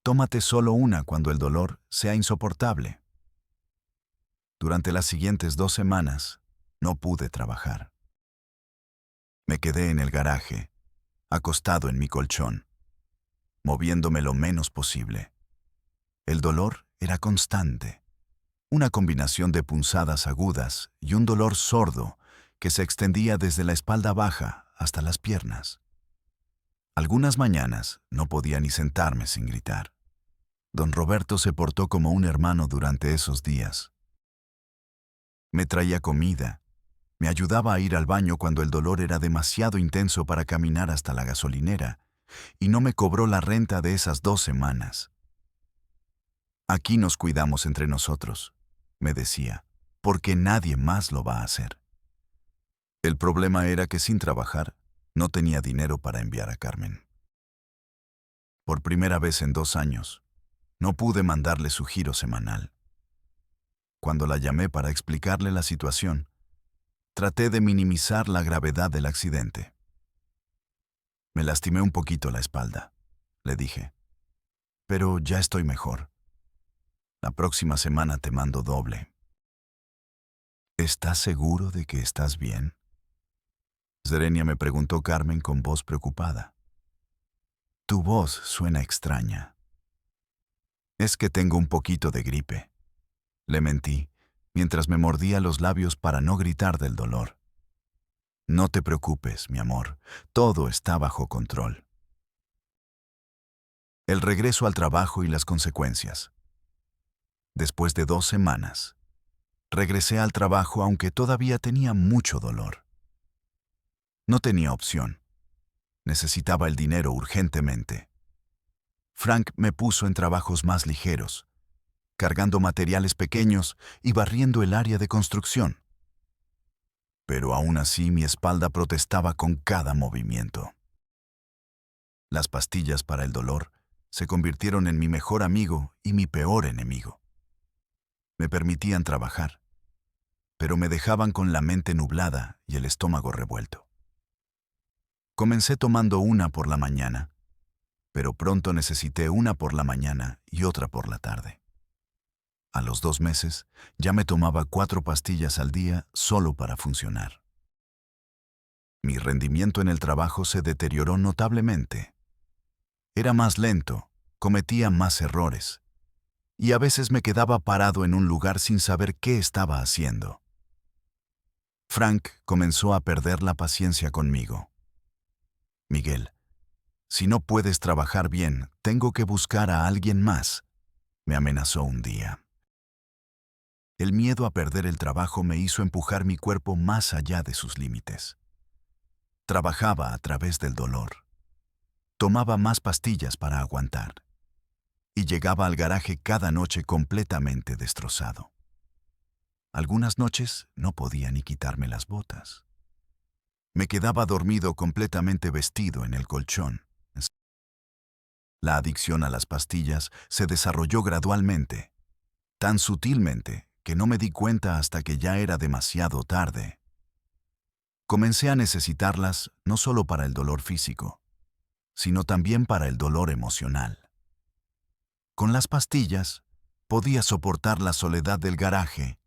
Tómate solo una cuando el dolor sea insoportable. Durante las siguientes 2 semanas, no pude trabajar. Me quedé en el garaje, acostado en mi colchón, moviéndome lo menos posible. El dolor era constante, una combinación de punzadas agudas y un dolor sordo que se extendía desde la espalda baja hasta las piernas. Algunas mañanas no podía ni sentarme sin gritar. Don Roberto se portó como un hermano durante esos días. Me traía comida, me ayudaba a ir al baño cuando el dolor era demasiado intenso para caminar hasta la gasolinera, y no me cobró la renta de esas 2 semanas. Aquí nos cuidamos entre nosotros, me decía, porque nadie más lo va a hacer. El problema era que sin trabajar, no tenía dinero para enviar a Carmen. Por primera vez en 2 años, no pude mandarle su giro semanal. Cuando la llamé para explicarle la situación, traté de minimizar la gravedad del accidente. Me lastimé un poquito la espalda, le dije, pero ya estoy mejor. La próxima semana te mando doble. ¿Estás seguro de que estás bien? Serenia, me preguntó Carmen con voz preocupada. Tu voz suena extraña. Es que tengo un poquito de gripe. Le mentí, mientras me mordía los labios para no gritar del dolor. No te preocupes, mi amor, todo está bajo control. El regreso al trabajo y las consecuencias. Después de 2 semanas, regresé al trabajo aunque todavía tenía mucho dolor. No tenía opción. Necesitaba el dinero urgentemente. Frank me puso en trabajos más ligeros, cargando materiales pequeños y barriendo el área de construcción. Pero aún así mi espalda protestaba con cada movimiento. Las pastillas para el dolor se convirtieron en mi mejor amigo y mi peor enemigo. Me permitían trabajar, pero me dejaban con la mente nublada y el estómago revuelto. Comencé tomando una por la mañana, pero pronto necesité una por la mañana y otra por la tarde. A los 2 meses, ya me tomaba 4 pastillas al día solo para funcionar. Mi rendimiento en el trabajo se deterioró notablemente. Era más lento, cometía más errores, y a veces me quedaba parado en un lugar sin saber qué estaba haciendo. Frank comenzó a perder la paciencia conmigo. Miguel, si no puedes trabajar bien, tengo que buscar a alguien más, me amenazó un día. El miedo a perder el trabajo me hizo empujar mi cuerpo más allá de sus límites. Trabajaba a través del dolor. Tomaba más pastillas para aguantar. Y llegaba al garaje cada noche completamente destrozado. Algunas noches no podía ni quitarme las botas. Me quedaba dormido completamente vestido en el colchón. La adicción a las pastillas se desarrolló gradualmente, tan sutilmente que no me di cuenta hasta que ya era demasiado tarde. Comencé a necesitarlas no solo para el dolor físico, sino también para el dolor emocional. Con las pastillas, podía soportar la soledad del garaje,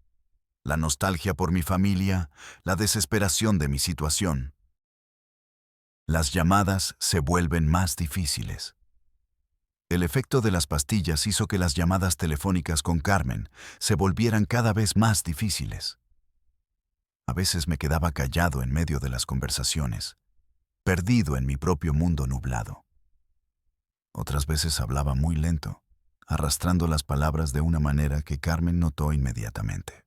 la nostalgia por mi familia, la desesperación de mi situación. Las llamadas se vuelven más difíciles. El efecto de las pastillas hizo que las llamadas telefónicas con Carmen se volvieran cada vez más difíciles. A veces me quedaba callado en medio de las conversaciones, perdido en mi propio mundo nublado. Otras veces hablaba muy lento, arrastrando las palabras de una manera que Carmen notó inmediatamente.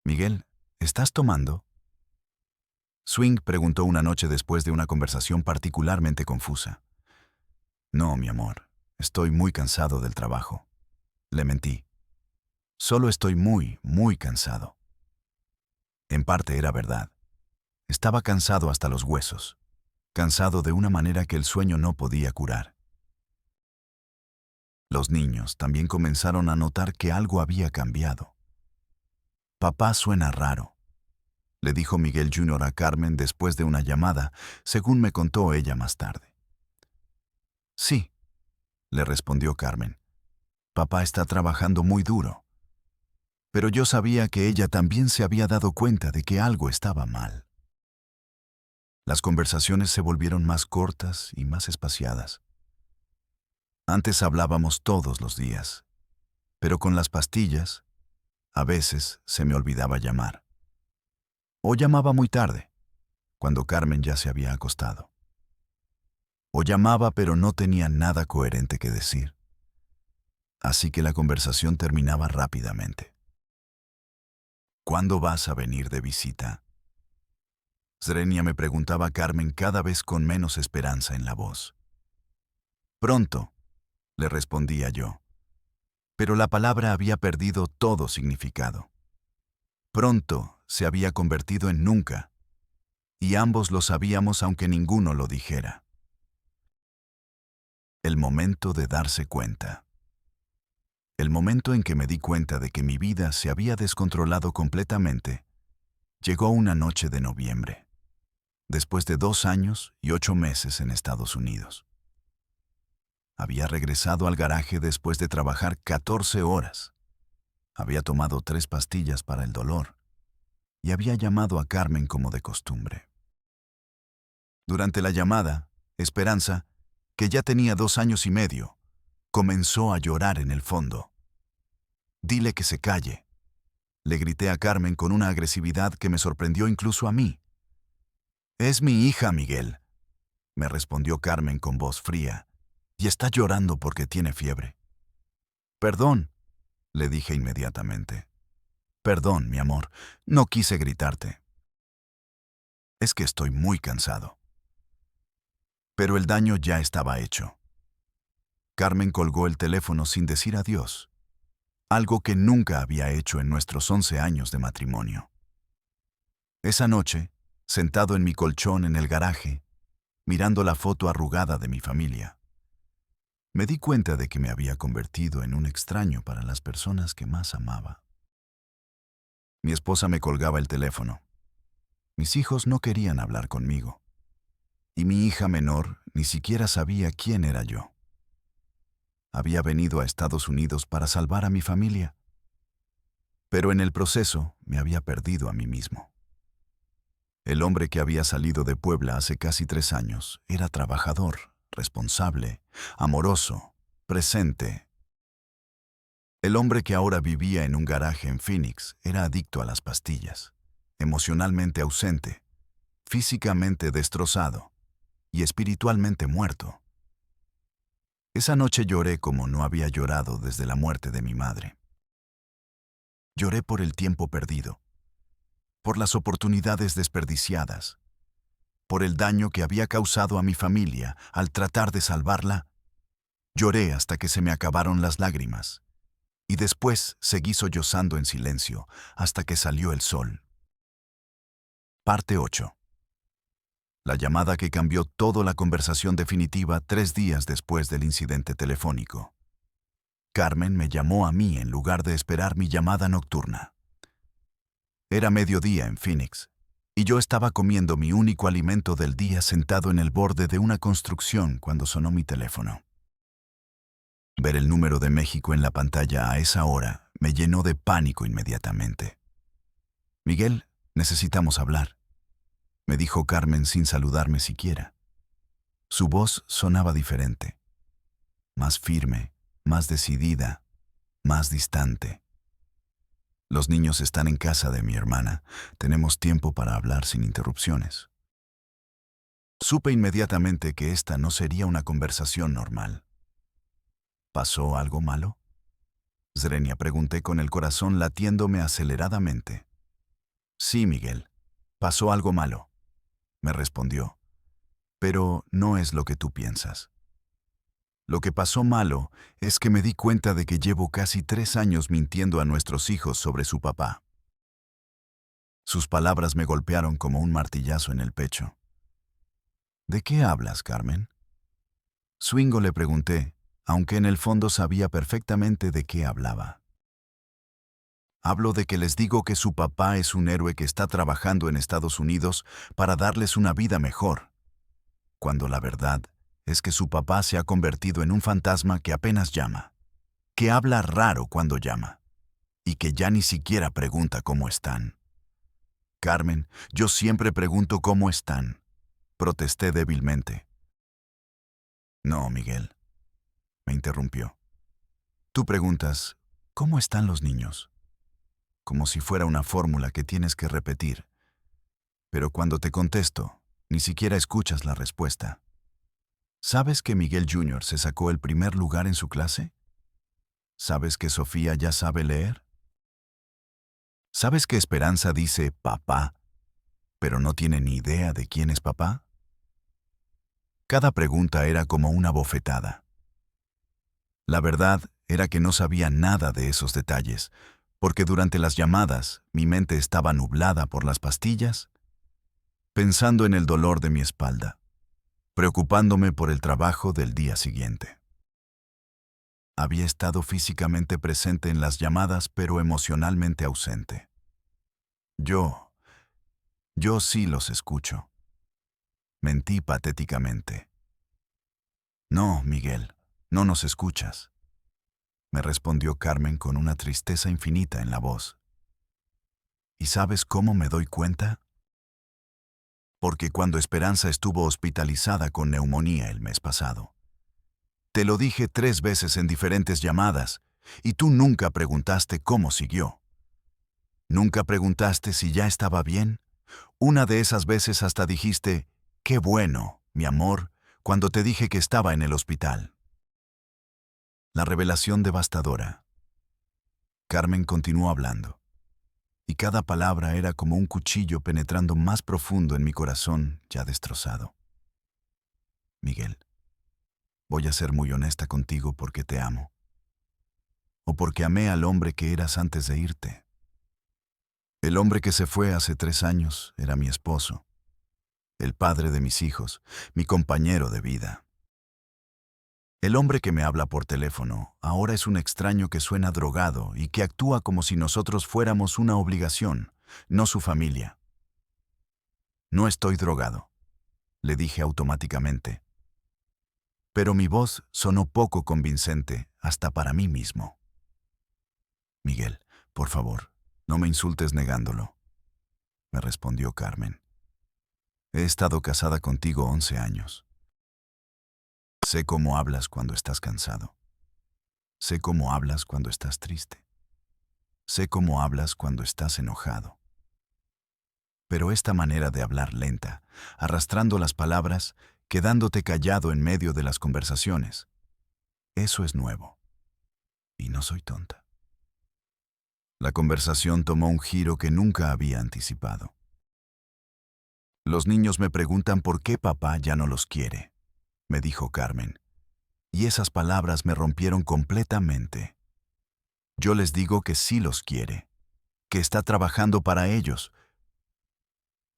Miguel, ¿estás tomando? Swing preguntó una noche después de una conversación particularmente confusa. No, mi amor, estoy muy cansado del trabajo. Le mentí. Solo estoy muy cansado. En parte era verdad. Estaba cansado hasta los huesos, cansado de una manera que el sueño no podía curar. Los niños también comenzaron a notar que algo había cambiado. Papá suena raro, le dijo Miguel Jr. a Carmen después de una llamada, según me contó ella más tarde. Sí, le respondió Carmen. Papá está trabajando muy duro. Pero yo sabía que ella también se había dado cuenta de que algo estaba mal. Las conversaciones se volvieron más cortas y más espaciadas. Antes hablábamos todos los días, pero con las pastillas, a veces se me olvidaba llamar. O llamaba muy tarde, cuando Carmen ya se había acostado. O llamaba pero no tenía nada coherente que decir. Así que la conversación terminaba rápidamente. ¿Cuándo vas a venir de visita? Zrenia me preguntaba a Carmen cada vez con menos esperanza en la voz. Pronto, le respondía yo. Pero la palabra había perdido todo significado. Pronto se había convertido en nunca, y ambos lo sabíamos aunque ninguno lo dijera. El momento de darse cuenta. El momento en que me di cuenta de que mi vida se había descontrolado completamente, llegó una noche de noviembre, después de 2 años y 8 meses en Estados Unidos. Había regresado al garaje después de trabajar 14 horas. Había tomado 3 pastillas para el dolor y había llamado a Carmen como de costumbre. Durante la llamada, Esperanza, que ya tenía 2 años y medio, comenzó a llorar en el fondo. «Dile que se calle», le grité a Carmen con una agresividad que me sorprendió incluso a mí. «Es mi hija, Miguel», me respondió Carmen con voz fría, «y está llorando porque tiene fiebre». «Perdón», le dije inmediatamente. «Perdón, mi amor, no quise gritarte. Es que estoy muy cansado». Pero el daño ya estaba hecho. Carmen colgó el teléfono sin decir adiós, algo que nunca había hecho en nuestros 11 años de matrimonio. Esa noche, sentado en mi colchón en el garaje, mirando la foto arrugada de mi familia, me di cuenta de que me había convertido en un extraño para las personas que más amaba. Mi esposa me colgaba el teléfono. Mis hijos no querían hablar conmigo. Y mi hija menor ni siquiera sabía quién era yo. Había venido a Estados Unidos para salvar a mi familia, pero en el proceso me había perdido a mí mismo. El hombre que había salido de Puebla hace casi 3 años era trabajador, responsable, amoroso, presente. El hombre que ahora vivía en un garaje en Phoenix era adicto a las pastillas, emocionalmente ausente, físicamente destrozado y espiritualmente muerto. Esa noche lloré como no había llorado desde la muerte de mi madre. Lloré por el tiempo perdido, por las oportunidades desperdiciadas, por el daño que había causado a mi familia al tratar de salvarla. Lloré hasta que se me acabaron las lágrimas, y después seguí sollozando en silencio hasta que salió el sol. Parte 8. La llamada que cambió toda la conversación definitiva 3 días después del incidente telefónico. Carmen me llamó a mí en lugar de esperar mi llamada nocturna. Era mediodía en Phoenix, y yo estaba comiendo mi único alimento del día sentado en el borde de una construcción cuando sonó mi teléfono. Ver el número de México en la pantalla a esa hora me llenó de pánico inmediatamente. «Miguel, necesitamos hablar», me dijo Carmen sin saludarme siquiera. Su voz sonaba diferente, más firme, más decidida, más distante. «Los niños están en casa de mi hermana. Tenemos tiempo para hablar sin interrupciones». Supe inmediatamente que esta no sería una conversación normal. ¿Pasó algo malo? Zrenia, pregunté con el corazón latiéndome aceleradamente. «Sí, Miguel, pasó algo malo», me respondió. «Pero no es lo que tú piensas. Lo que pasó malo es que me di cuenta de que llevo casi 3 años mintiendo a nuestros hijos sobre su papá». Sus palabras me golpearon como un martillazo en el pecho. «¿De qué hablas, Carmen?». Swingo, le pregunté, aunque en el fondo sabía perfectamente de qué hablaba. «Hablo de que les digo que su papá es un héroe que está trabajando en Estados Unidos para darles una vida mejor, cuando la verdad es que su papá se ha convertido en un fantasma que apenas llama, que habla raro cuando llama, y que ya ni siquiera pregunta cómo están». «Carmen, yo siempre pregunto cómo están», protesté débilmente. «No, Miguel», me interrumpió. «Tú preguntas, ¿cómo están los niños?», como si fuera una fórmula que tienes que repetir, Pero cuando te contesto, ni siquiera escuchas la respuesta. ¿Sabes que Miguel Jr. se sacó el primer lugar en su clase? ¿Sabes que Sofía ya sabe leer? ¿Sabes que Esperanza dice papá, pero no tiene ni idea de quién es papá? Cada pregunta era como una bofetada. La verdad era que no sabía nada de esos detalles, porque durante las llamadas mi mente estaba nublada por las pastillas, pensando en el dolor de mi espalda, preocupándome por el trabajo del día siguiente. Había estado físicamente presente en las llamadas, pero emocionalmente ausente. Yo sí los escucho. Mentí patéticamente. No, Miguel, no nos escuchas, me respondió Carmen con una tristeza infinita en la voz. ¿Y sabes cómo me doy cuenta? Porque cuando Esperanza estuvo hospitalizada con neumonía el mes pasado, te lo dije 3 veces en diferentes llamadas, y tú nunca preguntaste cómo siguió. Nunca preguntaste si ya estaba bien. Una de esas veces hasta dijiste, qué bueno, mi amor, cuando te dije que estaba en el hospital. La revelación devastadora. Carmen continuó hablando, y cada palabra era como un cuchillo penetrando más profundo en mi corazón ya destrozado. Miguel, voy a ser muy honesta contigo porque te amo. O porque amé al hombre que eras antes de irte. El hombre que se fue hace 3 años era mi esposo, el padre de mis hijos, mi compañero de vida. El hombre que me habla por teléfono ahora es un extraño que suena drogado y que actúa como si nosotros fuéramos una obligación, no su familia. No estoy drogado, le dije automáticamente. Pero mi voz sonó poco convincente hasta para mí mismo. Miguel, por favor, no me insultes negándolo, me respondió Carmen. He estado casada contigo 11 años. Sé cómo hablas cuando estás cansado. Sé cómo hablas cuando estás triste. Sé cómo hablas cuando estás enojado. Pero esta manera de hablar lenta, arrastrando las palabras, quedándote callado en medio de las conversaciones, eso es nuevo. Y no soy tonta. La conversación tomó un giro que nunca había anticipado. Los niños me preguntan por qué papá ya no los quiere, me dijo Carmen. Y esas palabras me rompieron completamente. Yo les digo que sí los quiere, que está trabajando para ellos.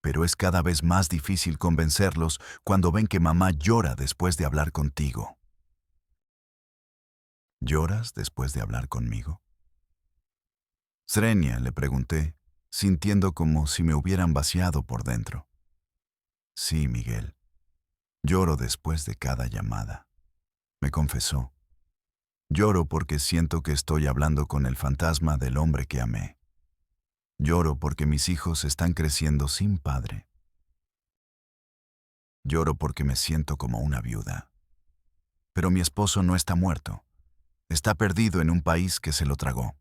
Pero es cada vez más difícil convencerlos cuando ven que mamá llora después de hablar contigo. ¿Lloras después de hablar conmigo? Srenia, le pregunté, sintiendo como si me hubieran vaciado por dentro. Sí, Miguel. Lloro después de cada llamada, me confesó. Lloro porque siento que estoy hablando con el fantasma del hombre que amé. Lloro porque mis hijos están creciendo sin padre. Lloro porque me siento como una viuda. Pero mi esposo no está muerto. Está perdido en un país que se lo tragó.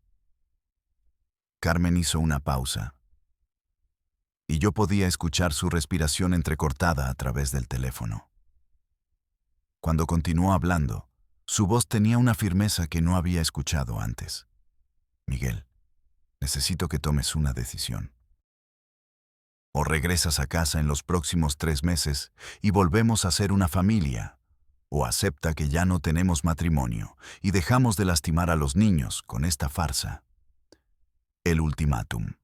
Carmen hizo una pausa, y yo podía escuchar su respiración entrecortada a través del teléfono. Cuando continuó hablando, su voz tenía una firmeza que no había escuchado antes. Miguel, necesito que tomes una decisión. O regresas a casa en los próximos 3 meses y volvemos a ser una familia, o acepta que ya no tenemos matrimonio y dejamos de lastimar a los niños con esta farsa. El ultimátum.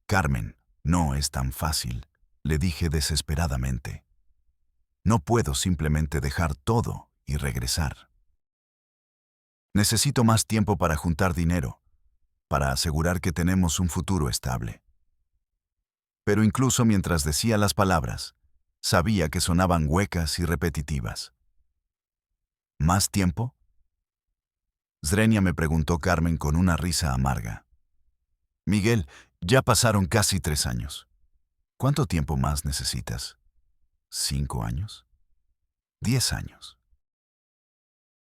Carmen, no es tan fácil, le dije desesperadamente. No puedo simplemente dejar todo y regresar. Necesito más tiempo para juntar dinero, para asegurar que tenemos un futuro estable. Pero incluso mientras decía las palabras, sabía que sonaban huecas y repetitivas. ¿Más tiempo? Srenia, me preguntó Carmen con una risa amarga. Miguel, ya pasaron casi 3 años. ¿Cuánto tiempo más necesitas? ¿5 años? ¿10 años?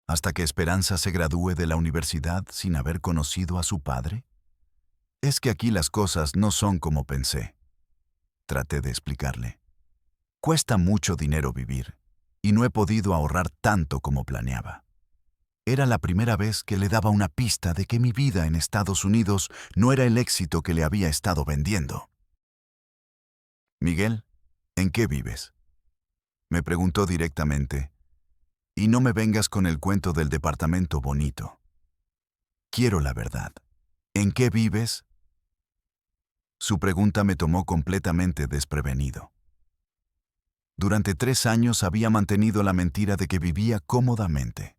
¿Hasta que Esperanza se gradúe de la universidad sin haber conocido a su padre? Es que aquí las cosas no son como pensé. traté de explicarle. Cuesta mucho dinero vivir, y no he podido ahorrar tanto como planeaba. Era la primera vez que le daba una pista de que mi vida en Estados Unidos no era el éxito que le había estado vendiendo. Miguel, ¿en qué vives? Me preguntó directamente. Y no me vengas con el cuento del departamento bonito. Quiero la verdad. ¿En qué vives? Su pregunta me tomó completamente desprevenido. Durante 3 años había mantenido la mentira de que vivía cómodamente,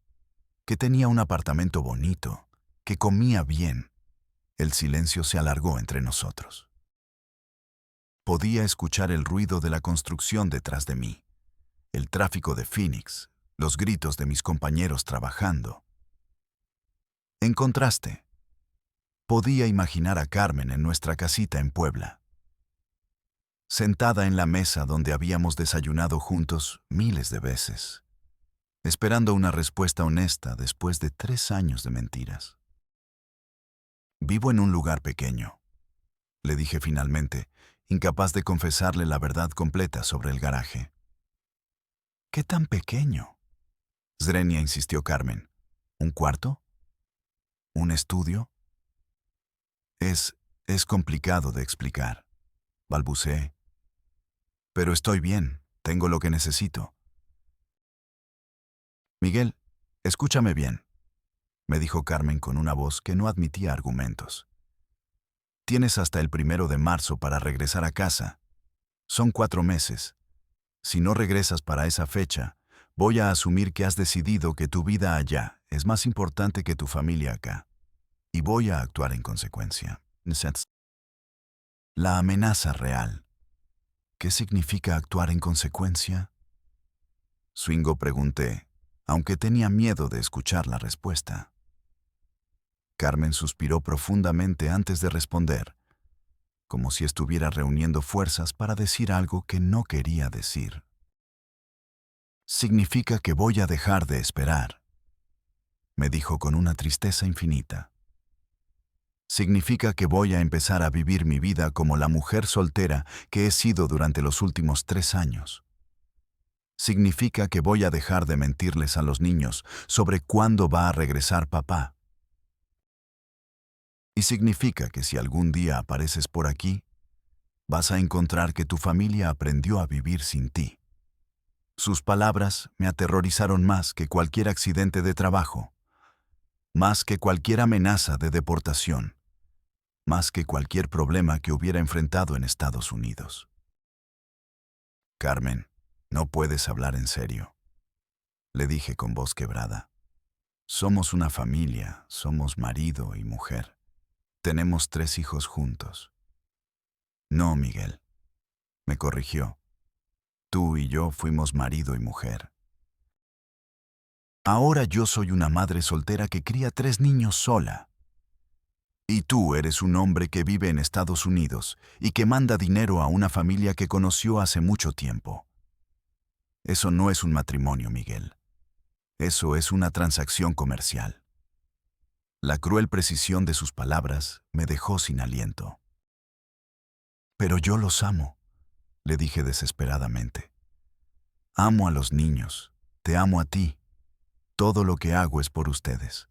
que tenía un apartamento bonito, que comía bien. El silencio se alargó entre nosotros. Podía escuchar el ruido de la construcción detrás de mí, el tráfico de Phoenix, los gritos de mis compañeros trabajando. En contraste, podía imaginar a Carmen en nuestra casita en Puebla, sentada en la mesa donde habíamos desayunado juntos miles de veces, esperando una respuesta honesta después de 3 años de mentiras. Vivo en un lugar pequeño, le dije finalmente, incapaz de confesarle la verdad completa sobre el garaje. ¿Qué tan pequeño? Zrenia, insistió Carmen. ¿Un cuarto? ¿Un estudio? Es complicado de explicar, balbuceé. Pero estoy bien, tengo lo que necesito. Miguel, escúchame bien, me dijo Carmen con una voz que no admitía argumentos. Tienes hasta el 1 de marzo para regresar a casa. Son 4 meses. Si no regresas para esa fecha, voy a asumir que has decidido que tu vida allá es más importante que tu familia acá. Y voy a actuar en consecuencia. La amenaza real. ¿Qué significa actuar en consecuencia? Swingo, pregunté, aunque tenía miedo de escuchar la respuesta. Carmen suspiró profundamente antes de responder, como si estuviera reuniendo fuerzas para decir algo que no quería decir. Significa que voy a dejar de esperar, me dijo con una tristeza infinita. Significa que voy a empezar a vivir mi vida como la mujer soltera que he sido durante los últimos 3 años. Significa que voy a dejar de mentirles a los niños sobre cuándo va a regresar papá. Y significa que si algún día apareces por aquí, vas a encontrar que tu familia aprendió a vivir sin ti. Sus palabras me aterrorizaron más que cualquier accidente de trabajo, más que cualquier amenaza de deportación, más que cualquier problema que hubiera enfrentado en Estados Unidos. Carmen, no puedes hablar en serio, le dije con voz quebrada. Somos una familia, somos marido y mujer. Tenemos 3 hijos juntos. No, Miguel, me corrigió. Tú y yo fuimos marido y mujer. Ahora yo soy una madre soltera que cría 3 niños sola. Y tú eres un hombre que vive en Estados Unidos y que manda dinero a una familia que conoció hace mucho tiempo. Eso no es un matrimonio, Miguel. Eso es una transacción comercial. La cruel precisión de sus palabras me dejó sin aliento. Pero yo los amo, le dije desesperadamente. Amo a los niños, te amo a ti. Todo lo que hago es por ustedes.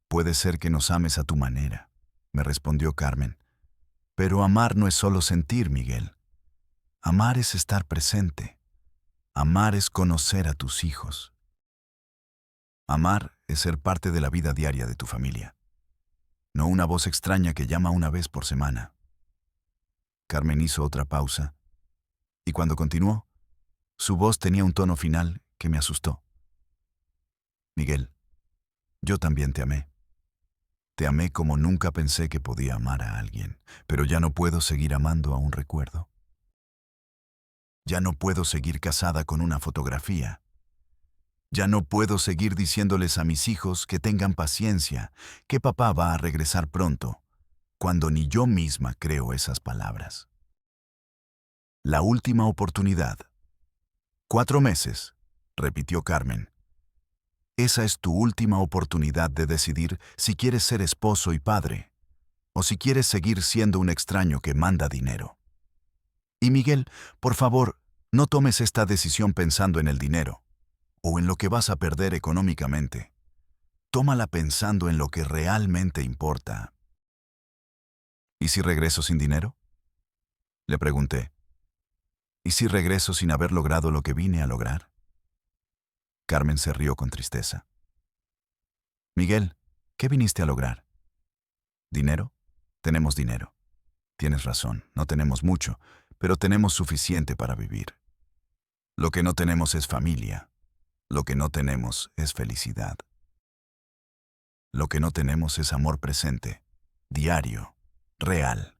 Puede ser que nos ames a tu manera, me respondió Carmen. Pero amar no es solo sentir, Miguel. Amar es estar presente. Amar es conocer a tus hijos. Amar es ser parte de la vida diaria de tu familia. No una voz extraña que llama una vez por semana. Carmen hizo otra pausa, y cuando continuó, su voz tenía un tono final que me asustó. Miguel, yo también te amé. Te amé como nunca pensé que podía amar a alguien, pero ya no puedo seguir amando a un recuerdo. Ya no puedo seguir casada con una fotografía. Ya no puedo seguir diciéndoles a mis hijos que tengan paciencia, que papá va a regresar pronto, cuando ni yo misma creo esas palabras. La última oportunidad. 4 meses, repitió Carmen. Esa es tu última oportunidad de decidir si quieres ser esposo y padre, o si quieres seguir siendo un extraño que manda dinero. Y Miguel, por favor, no tomes esta decisión pensando en el dinero o en lo que vas a perder económicamente. Tómala pensando en lo que realmente importa. ¿Y si regreso sin dinero? Le pregunté. ¿Y si regreso sin haber logrado lo que vine a lograr? Carmen se rió con tristeza. Miguel, ¿qué viniste a lograr? ¿Dinero? Tenemos dinero. Tienes razón, no tenemos mucho, pero tenemos suficiente para vivir. Lo que no tenemos es familia. Lo que no tenemos es felicidad. Lo que no tenemos es amor presente, diario, real.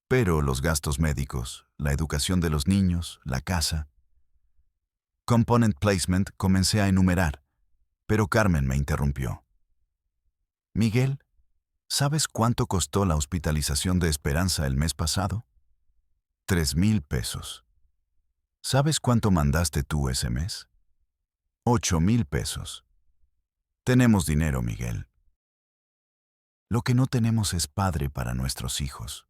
Pero los gastos médicos, la educación de los niños, la casa. Component placement comencé a enumerar, pero Carmen me interrumpió. Miguel, ¿sabes cuánto costó la hospitalización de Esperanza el mes pasado? 3,000 pesos. ¿Sabes cuánto mandaste tú ese mes? 8,000 pesos. Tenemos dinero, Miguel. Lo que no tenemos es padre para nuestros hijos.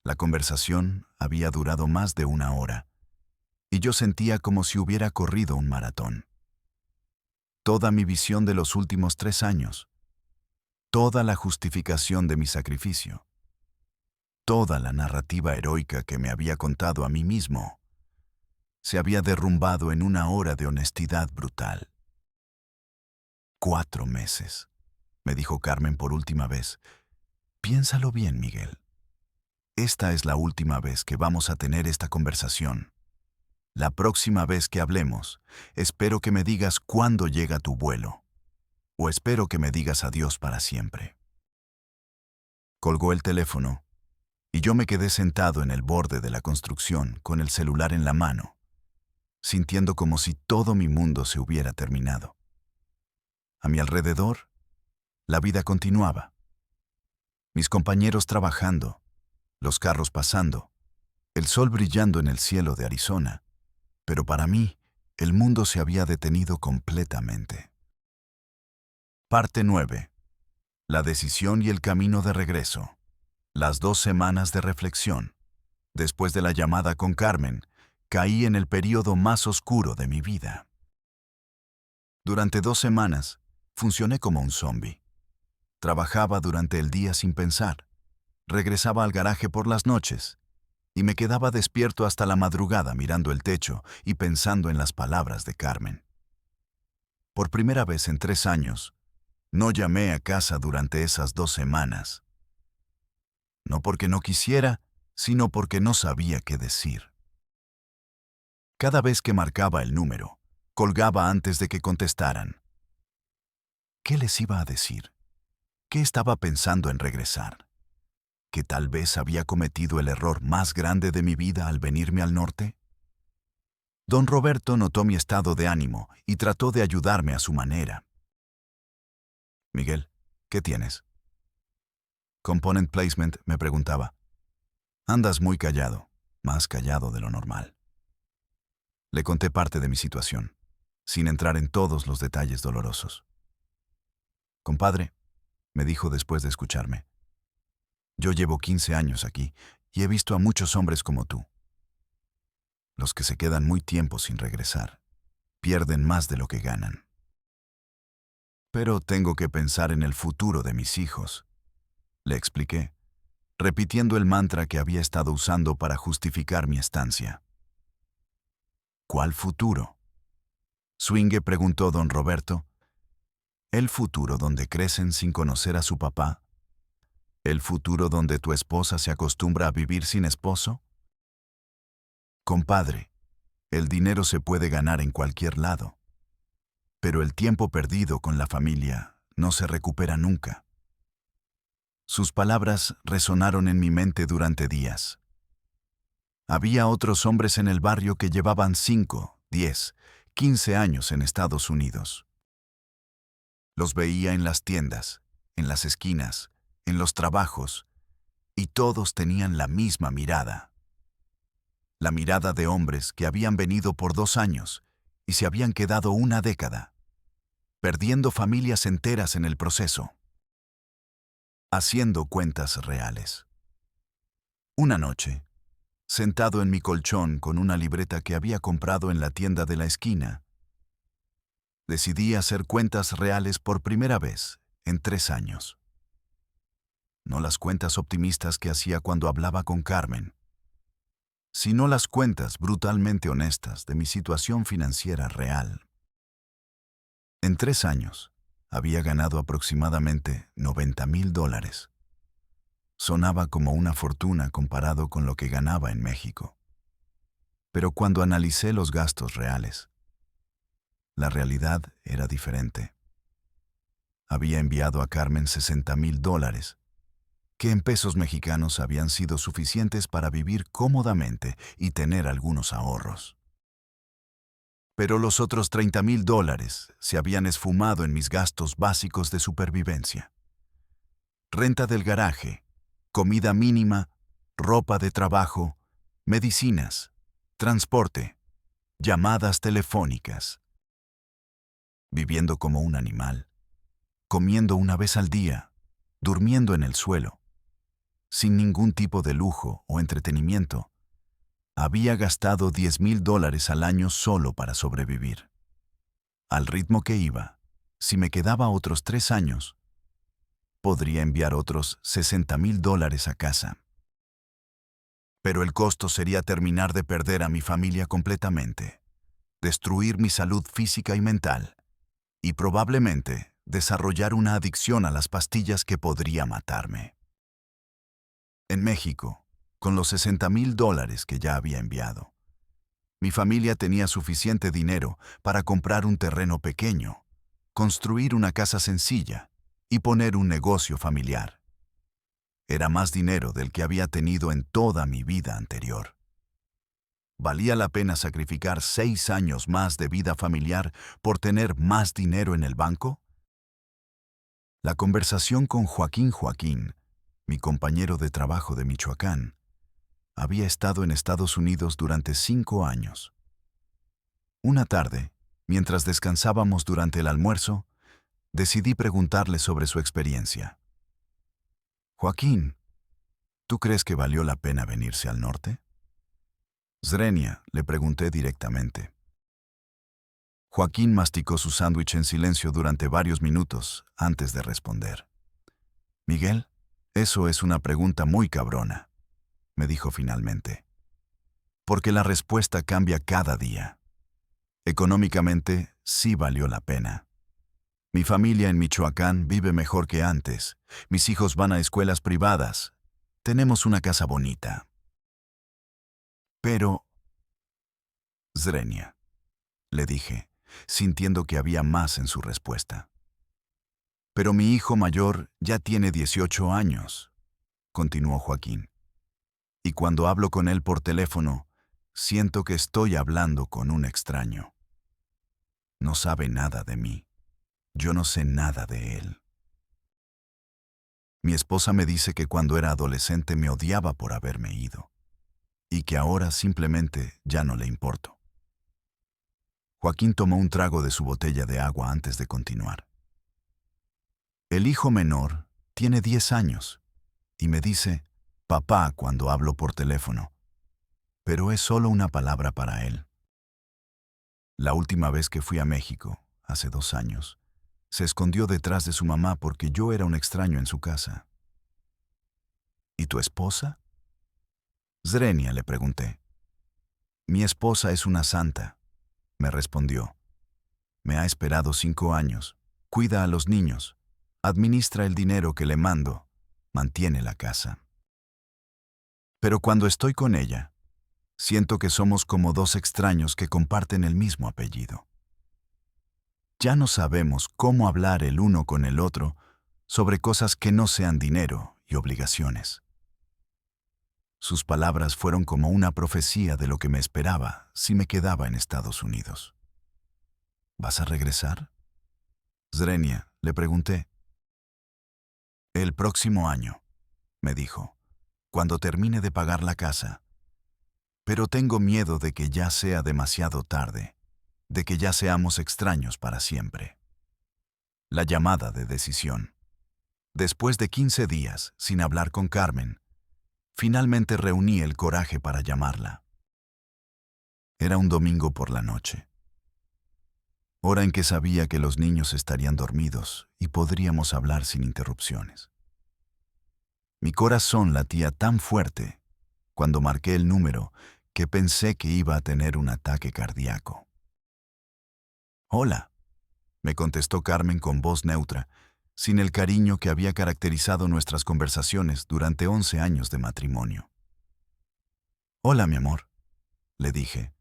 La conversación había durado más de 1 hora, y yo sentía como si hubiera corrido un maratón. Toda mi visión de los últimos 3 años, toda la justificación de mi sacrificio, toda la narrativa heroica que me había contado a mí mismo, se había derrumbado en 1 hora de honestidad brutal. 4 meses, me dijo Carmen por última vez. Piénsalo bien, Miguel. Esta es la última vez que vamos a tener esta conversación. La próxima vez que hablemos, espero que me digas cuándo llega tu vuelo, o espero que me digas adiós para siempre. Colgó el teléfono, y yo me quedé sentado en el borde de la construcción con el celular en la mano, sintiendo como si todo mi mundo se hubiera terminado. A mi alrededor, la vida continuaba. Mis compañeros trabajando, los carros pasando, el sol brillando en el cielo de Arizona, pero para mí, el mundo se había detenido completamente. Parte 9. La decisión y el camino de regreso. Las 2 semanas de reflexión. Después de la llamada con Carmen, caí en el período más oscuro de mi vida. Durante 2 semanas, funcioné como un zombi. Trabajaba durante el día sin pensar. Regresaba al garaje por las noches y me quedaba despierto hasta la madrugada mirando el techo y pensando en las palabras de Carmen. Por primera vez en 3 años, no llamé a casa durante esas 2 semanas. No porque no quisiera, sino porque no sabía qué decir. Cada vez que marcaba el número, colgaba antes de que contestaran. ¿Qué les iba a decir? ¿Qué estaba pensando en regresar? ¿Que tal vez había cometido el error más grande de mi vida al venirme al norte? Don Roberto notó mi estado de ánimo y trató de ayudarme a su manera. Miguel, ¿qué tienes? Component placement me preguntaba. Andas muy callado, más callado de lo normal. Le conté parte de mi situación, sin entrar en todos los detalles dolorosos. Compadre, me dijo después de escucharme. Yo llevo 15 años aquí y he visto a muchos hombres como tú. Los que se quedan muy tiempo sin regresar, pierden más de lo que ganan. Pero tengo que pensar en el futuro de mis hijos, le expliqué, repitiendo el mantra que había estado usando para justificar mi estancia. ¿Cuál futuro? Swingue preguntó don Roberto. ¿El futuro donde crecen sin conocer a su papá? ¿El futuro donde tu esposa se acostumbra a vivir sin esposo? Compadre, el dinero se puede ganar en cualquier lado, pero el tiempo perdido con la familia no se recupera nunca. Sus palabras resonaron en mi mente durante días. Había otros hombres en el barrio que llevaban 5, 10, 15 años en Estados Unidos. Los veía en las tiendas, en las esquinas, en los trabajos, y todos tenían la misma mirada. La mirada de hombres que habían venido por 2 años y se habían quedado 1 década, perdiendo familias enteras en el proceso, haciendo cuentas reales. Una noche, sentado en mi colchón con una libreta que había comprado en la tienda de la esquina, decidí hacer cuentas reales por primera vez en 3 años. No las cuentas optimistas que hacía cuando hablaba con Carmen, sino las cuentas brutalmente honestas de mi situación financiera real. En 3 años, había ganado aproximadamente $90,000. Sonaba como una fortuna comparado con lo que ganaba en México. Pero cuando analicé los gastos reales, la realidad era diferente. Había enviado a Carmen $60,000, que en pesos mexicanos habían sido suficientes para vivir cómodamente y tener algunos ahorros. Pero los otros $30,000 se habían esfumado en mis gastos básicos de supervivencia. Renta del garaje, comida mínima, ropa de trabajo, medicinas, transporte, llamadas telefónicas. Viviendo como un animal, comiendo una vez al día, durmiendo en el suelo, sin ningún tipo de lujo o entretenimiento, había gastado $10,000 al año solo para sobrevivir. Al ritmo que iba, si me quedaba otros 3 años, podría enviar otros $60,000 a casa. Pero el costo sería terminar de perder a mi familia completamente, destruir mi salud física y mental, y probablemente desarrollar una adicción a las pastillas que podría matarme. En México, con los $60,000 que ya había enviado, mi familia tenía suficiente dinero para comprar un terreno pequeño, construir una casa sencilla y poner un negocio familiar. Era más dinero del que había tenido en toda mi vida anterior. ¿Valía la pena sacrificar 6 años más de vida familiar por tener más dinero en el banco? La conversación con Joaquín, mi compañero de trabajo de Michoacán, había estado en Estados Unidos durante 5 años. Una tarde, mientras descansábamos durante el almuerzo, decidí preguntarle sobre su experiencia. Joaquín, ¿tú crees que valió la pena venirse al norte? Zrenia, le pregunté directamente. Joaquín masticó su sándwich en silencio durante varios minutos antes de responder. Miguel, eso es una pregunta muy cabrona, me dijo finalmente. Porque la respuesta cambia cada día. Económicamente, sí valió la pena. Mi familia en Michoacán vive mejor que antes. Mis hijos van a escuelas privadas. Tenemos una casa bonita. Pero... Zrenia, le dije, sintiendo que había más en su respuesta. Pero mi hijo mayor ya tiene 18 años, continuó Joaquín. Y cuando hablo con él por teléfono, siento que estoy hablando con un extraño. No sabe nada de mí. Yo no sé nada de él. Mi esposa me dice que cuando era adolescente me odiaba por haberme ido, y que ahora simplemente ya no le importo. Joaquín tomó un trago de su botella de agua antes de continuar. El hijo menor tiene 10 años y me dice papá cuando hablo por teléfono, pero es solo una palabra para él. La última vez que fui a México, hace 2 años, se escondió detrás de su mamá porque yo era un extraño en su casa. ¿Y tu esposa? Zrenia, le pregunté. Mi esposa es una santa, me respondió. Me ha esperado 5 años, cuida a los niños, administra el dinero que le mando, mantiene la casa. Pero cuando estoy con ella, siento que somos como 2 extraños que comparten el mismo apellido. Ya no sabemos cómo hablar el uno con el otro sobre cosas que no sean dinero y obligaciones. Sus palabras fueron como una profecía de lo que me esperaba si me quedaba en Estados Unidos. ¿Vas a regresar? Zrenia, le pregunté. El próximo año, me dijo, cuando termine de pagar la casa. Pero tengo miedo de que ya sea demasiado tarde, de que ya seamos extraños para siempre. La llamada de decisión. Después de 15 días sin hablar con Carmen, Finalmente reuní el coraje para llamarla. Era un domingo por la noche, hora en que sabía que los niños estarían dormidos y podríamos hablar sin interrupciones. Mi corazón latía tan fuerte cuando marqué el número que pensé que iba a tener un ataque cardíaco. Hola, me contestó Carmen con voz neutra, sin el cariño que había caracterizado nuestras conversaciones durante 11 años de matrimonio. Hola, mi amor, le dije,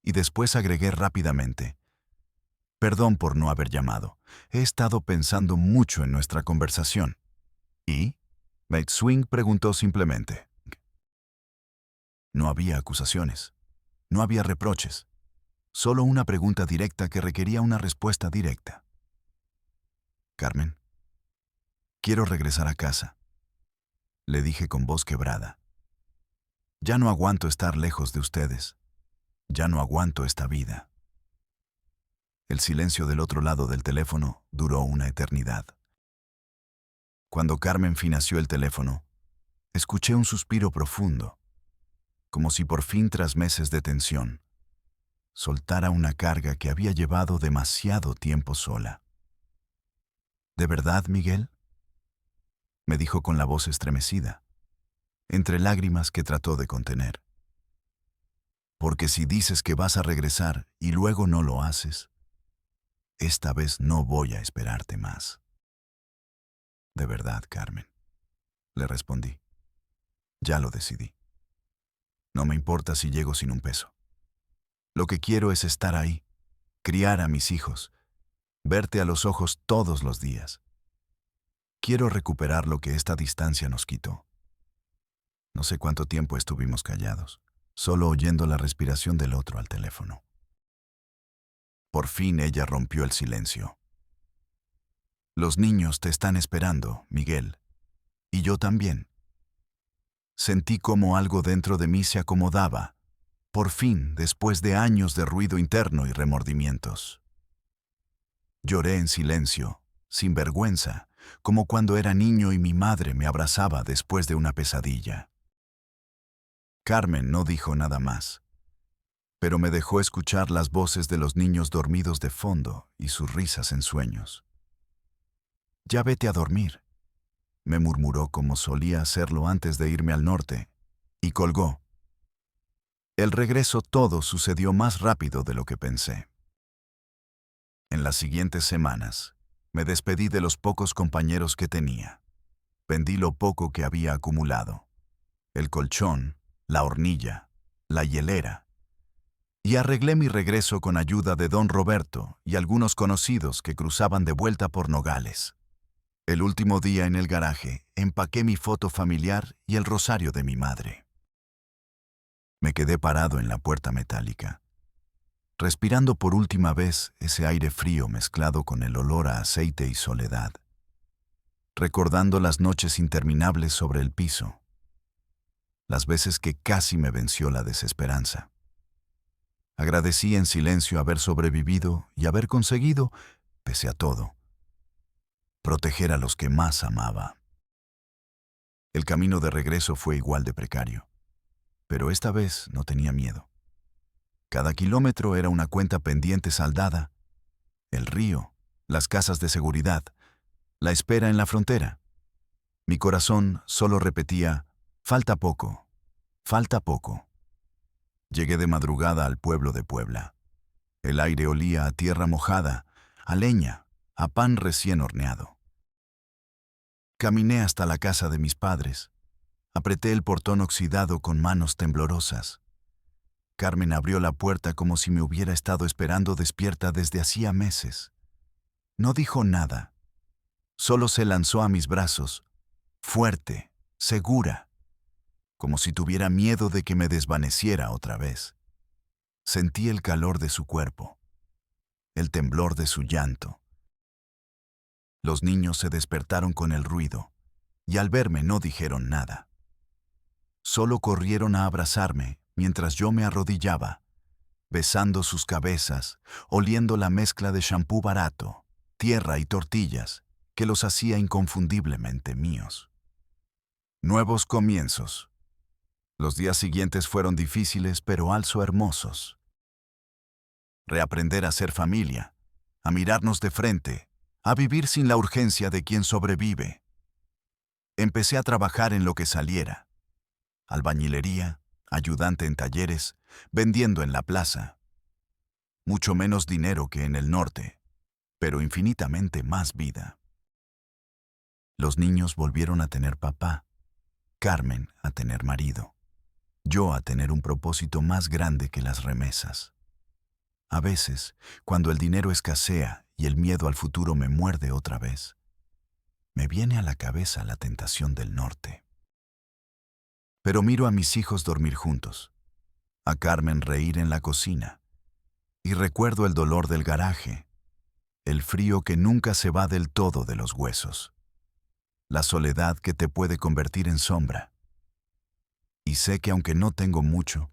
y después agregué rápidamente. Perdón por no haber llamado. He estado pensando mucho en nuestra conversación. ¿Y? Mate Swing preguntó simplemente. No había acusaciones. No había reproches. Solo una pregunta directa que requería una respuesta directa. Carmen, quiero regresar a casa, le dije con voz quebrada. Ya no aguanto estar lejos de ustedes. Ya no aguanto esta vida. El silencio del otro lado del teléfono duró una eternidad. Cuando Carmen financió el teléfono, escuché un suspiro profundo, como si por fin tras meses de tensión, soltara una carga que había llevado demasiado tiempo sola. ¿De verdad, Miguel?, me dijo con la voz estremecida, entre lágrimas que trató de contener. Porque si dices que vas a regresar y luego no lo haces, esta vez no voy a esperarte más. De verdad, Carmen, le respondí. Ya lo decidí. No me importa si llego sin un peso. Lo que quiero es estar ahí, criar a mis hijos, verte a los ojos todos los días. Quiero recuperar lo que esta distancia nos quitó. No sé cuánto tiempo estuvimos callados, solo oyendo la respiración del otro al teléfono. Por fin ella rompió el silencio. Los niños te están esperando, Miguel, y yo también. Sentí como algo dentro de mí se acomodaba, por fin, después de años de ruido interno y remordimientos. Lloré en silencio, sin vergüenza, como cuando era niño y mi madre me abrazaba después de una pesadilla. Carmen no dijo nada más, pero me dejó escuchar las voces de los niños dormidos de fondo y sus risas en sueños. Ya vete a dormir, me murmuró como solía hacerlo antes de irme al norte, y colgó. El regreso todo sucedió más rápido de lo que pensé. En las siguientes semanas, me despedí de los pocos compañeros que tenía. Vendí lo poco que había acumulado: el colchón, la hornilla, la hielera, y arreglé mi regreso con ayuda de don Roberto y algunos conocidos que cruzaban de vuelta por Nogales. El último día en el garaje, empaqué mi foto familiar y el rosario de mi madre. Me quedé parado en la puerta metálica, respirando por última vez ese aire frío mezclado con el olor a aceite y soledad, recordando las noches interminables sobre el piso, las veces que casi me venció la desesperanza. Agradecí en silencio haber sobrevivido y haber conseguido, pese a todo, proteger a los que más amaba. El camino de regreso fue igual de precario, pero esta vez no tenía miedo. Cada kilómetro era una cuenta pendiente saldada: el río, las casas de seguridad, la espera en la frontera. Mi corazón solo repetía: falta poco, falta poco. Llegué de madrugada al pueblo de Puebla. El aire olía a tierra mojada, a leña, a pan recién horneado. Caminé hasta la casa de mis padres. Apreté el portón oxidado con manos temblorosas. Carmen abrió la puerta como si me hubiera estado esperando despierta desde hacía meses. No dijo nada. Solo se lanzó a mis brazos, fuerte, segura, como si tuviera miedo de que me desvaneciera otra vez. Sentí el calor de su cuerpo, el temblor de su llanto. Los niños se despertaron con el ruido, y al verme no dijeron nada. Solo corrieron a abrazarme mientras yo me arrodillaba, besando sus cabezas, oliendo la mezcla de champú barato, tierra y tortillas que los hacía inconfundiblemente míos. Nuevos comienzos, Los días siguientes fueron difíciles, pero also hermosos. Reaprender a ser familia, a mirarnos de frente, a vivir sin la urgencia de quien sobrevive. Empecé a trabajar en lo que saliera. Albañilería, ayudante en talleres, vendiendo en la plaza. Mucho menos dinero que en el norte, pero infinitamente más vida. Los niños volvieron a tener papá, Carmen a tener marido, yo a tener un propósito más grande que las remesas. A veces, cuando el dinero escasea y el miedo al futuro me muerde otra vez, me viene a la cabeza la tentación del norte. Pero miro a mis hijos dormir juntos, a Carmen reír en la cocina, y recuerdo el dolor del garaje, el frío que nunca se va del todo de los huesos, la soledad que te puede convertir en sombra. Y sé que aunque no tengo mucho,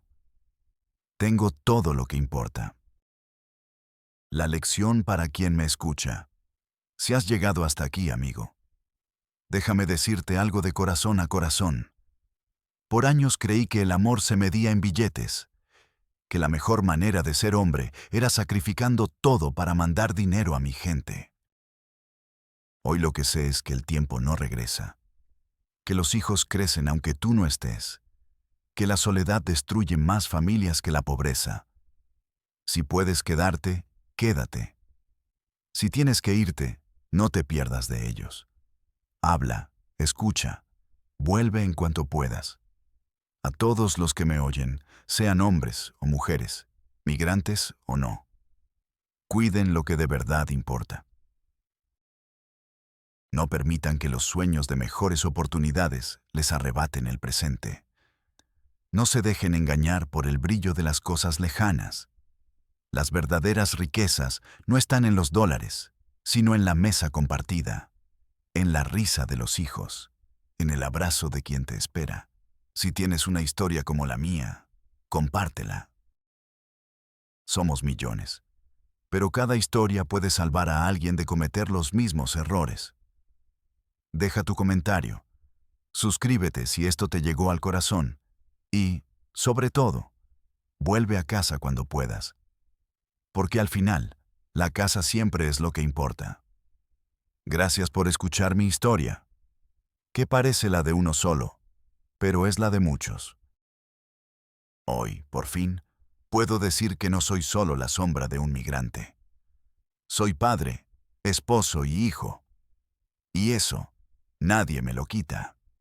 tengo todo lo que importa. La lección para quien me escucha. Si has llegado hasta aquí, amigo, déjame decirte algo de corazón a corazón. Por años creí que el amor se medía en billetes, que la mejor manera de ser hombre era sacrificando todo para mandar dinero a mi gente. Hoy lo que sé es que el tiempo no regresa, que los hijos crecen aunque tú no estés, que la soledad destruye más familias que la pobreza. Si puedes quedarte, quédate. Si tienes que irte, no te pierdas de ellos. Habla, escucha, vuelve en cuanto puedas. A todos los que me oyen, sean hombres o mujeres, migrantes o no, cuiden lo que de verdad importa. No permitan que los sueños de mejores oportunidades les arrebaten el presente. No se dejen engañar por el brillo de las cosas lejanas. Las verdaderas riquezas no están en los dólares, sino en la mesa compartida, en la risa de los hijos, en el abrazo de quien te espera. Si tienes una historia como la mía, compártela. Somos millones, pero cada historia puede salvar a alguien de cometer los mismos errores. Deja tu comentario, suscríbete si esto te llegó al corazón y, sobre todo, vuelve a casa cuando puedas. Porque al final, la casa siempre es lo que importa. Gracias por escuchar mi historia, que parece la de uno solo, pero es la de muchos. Hoy, por fin, puedo decir que no soy solo la sombra de un migrante. Soy padre, esposo y hijo. Y eso, nadie me lo quita.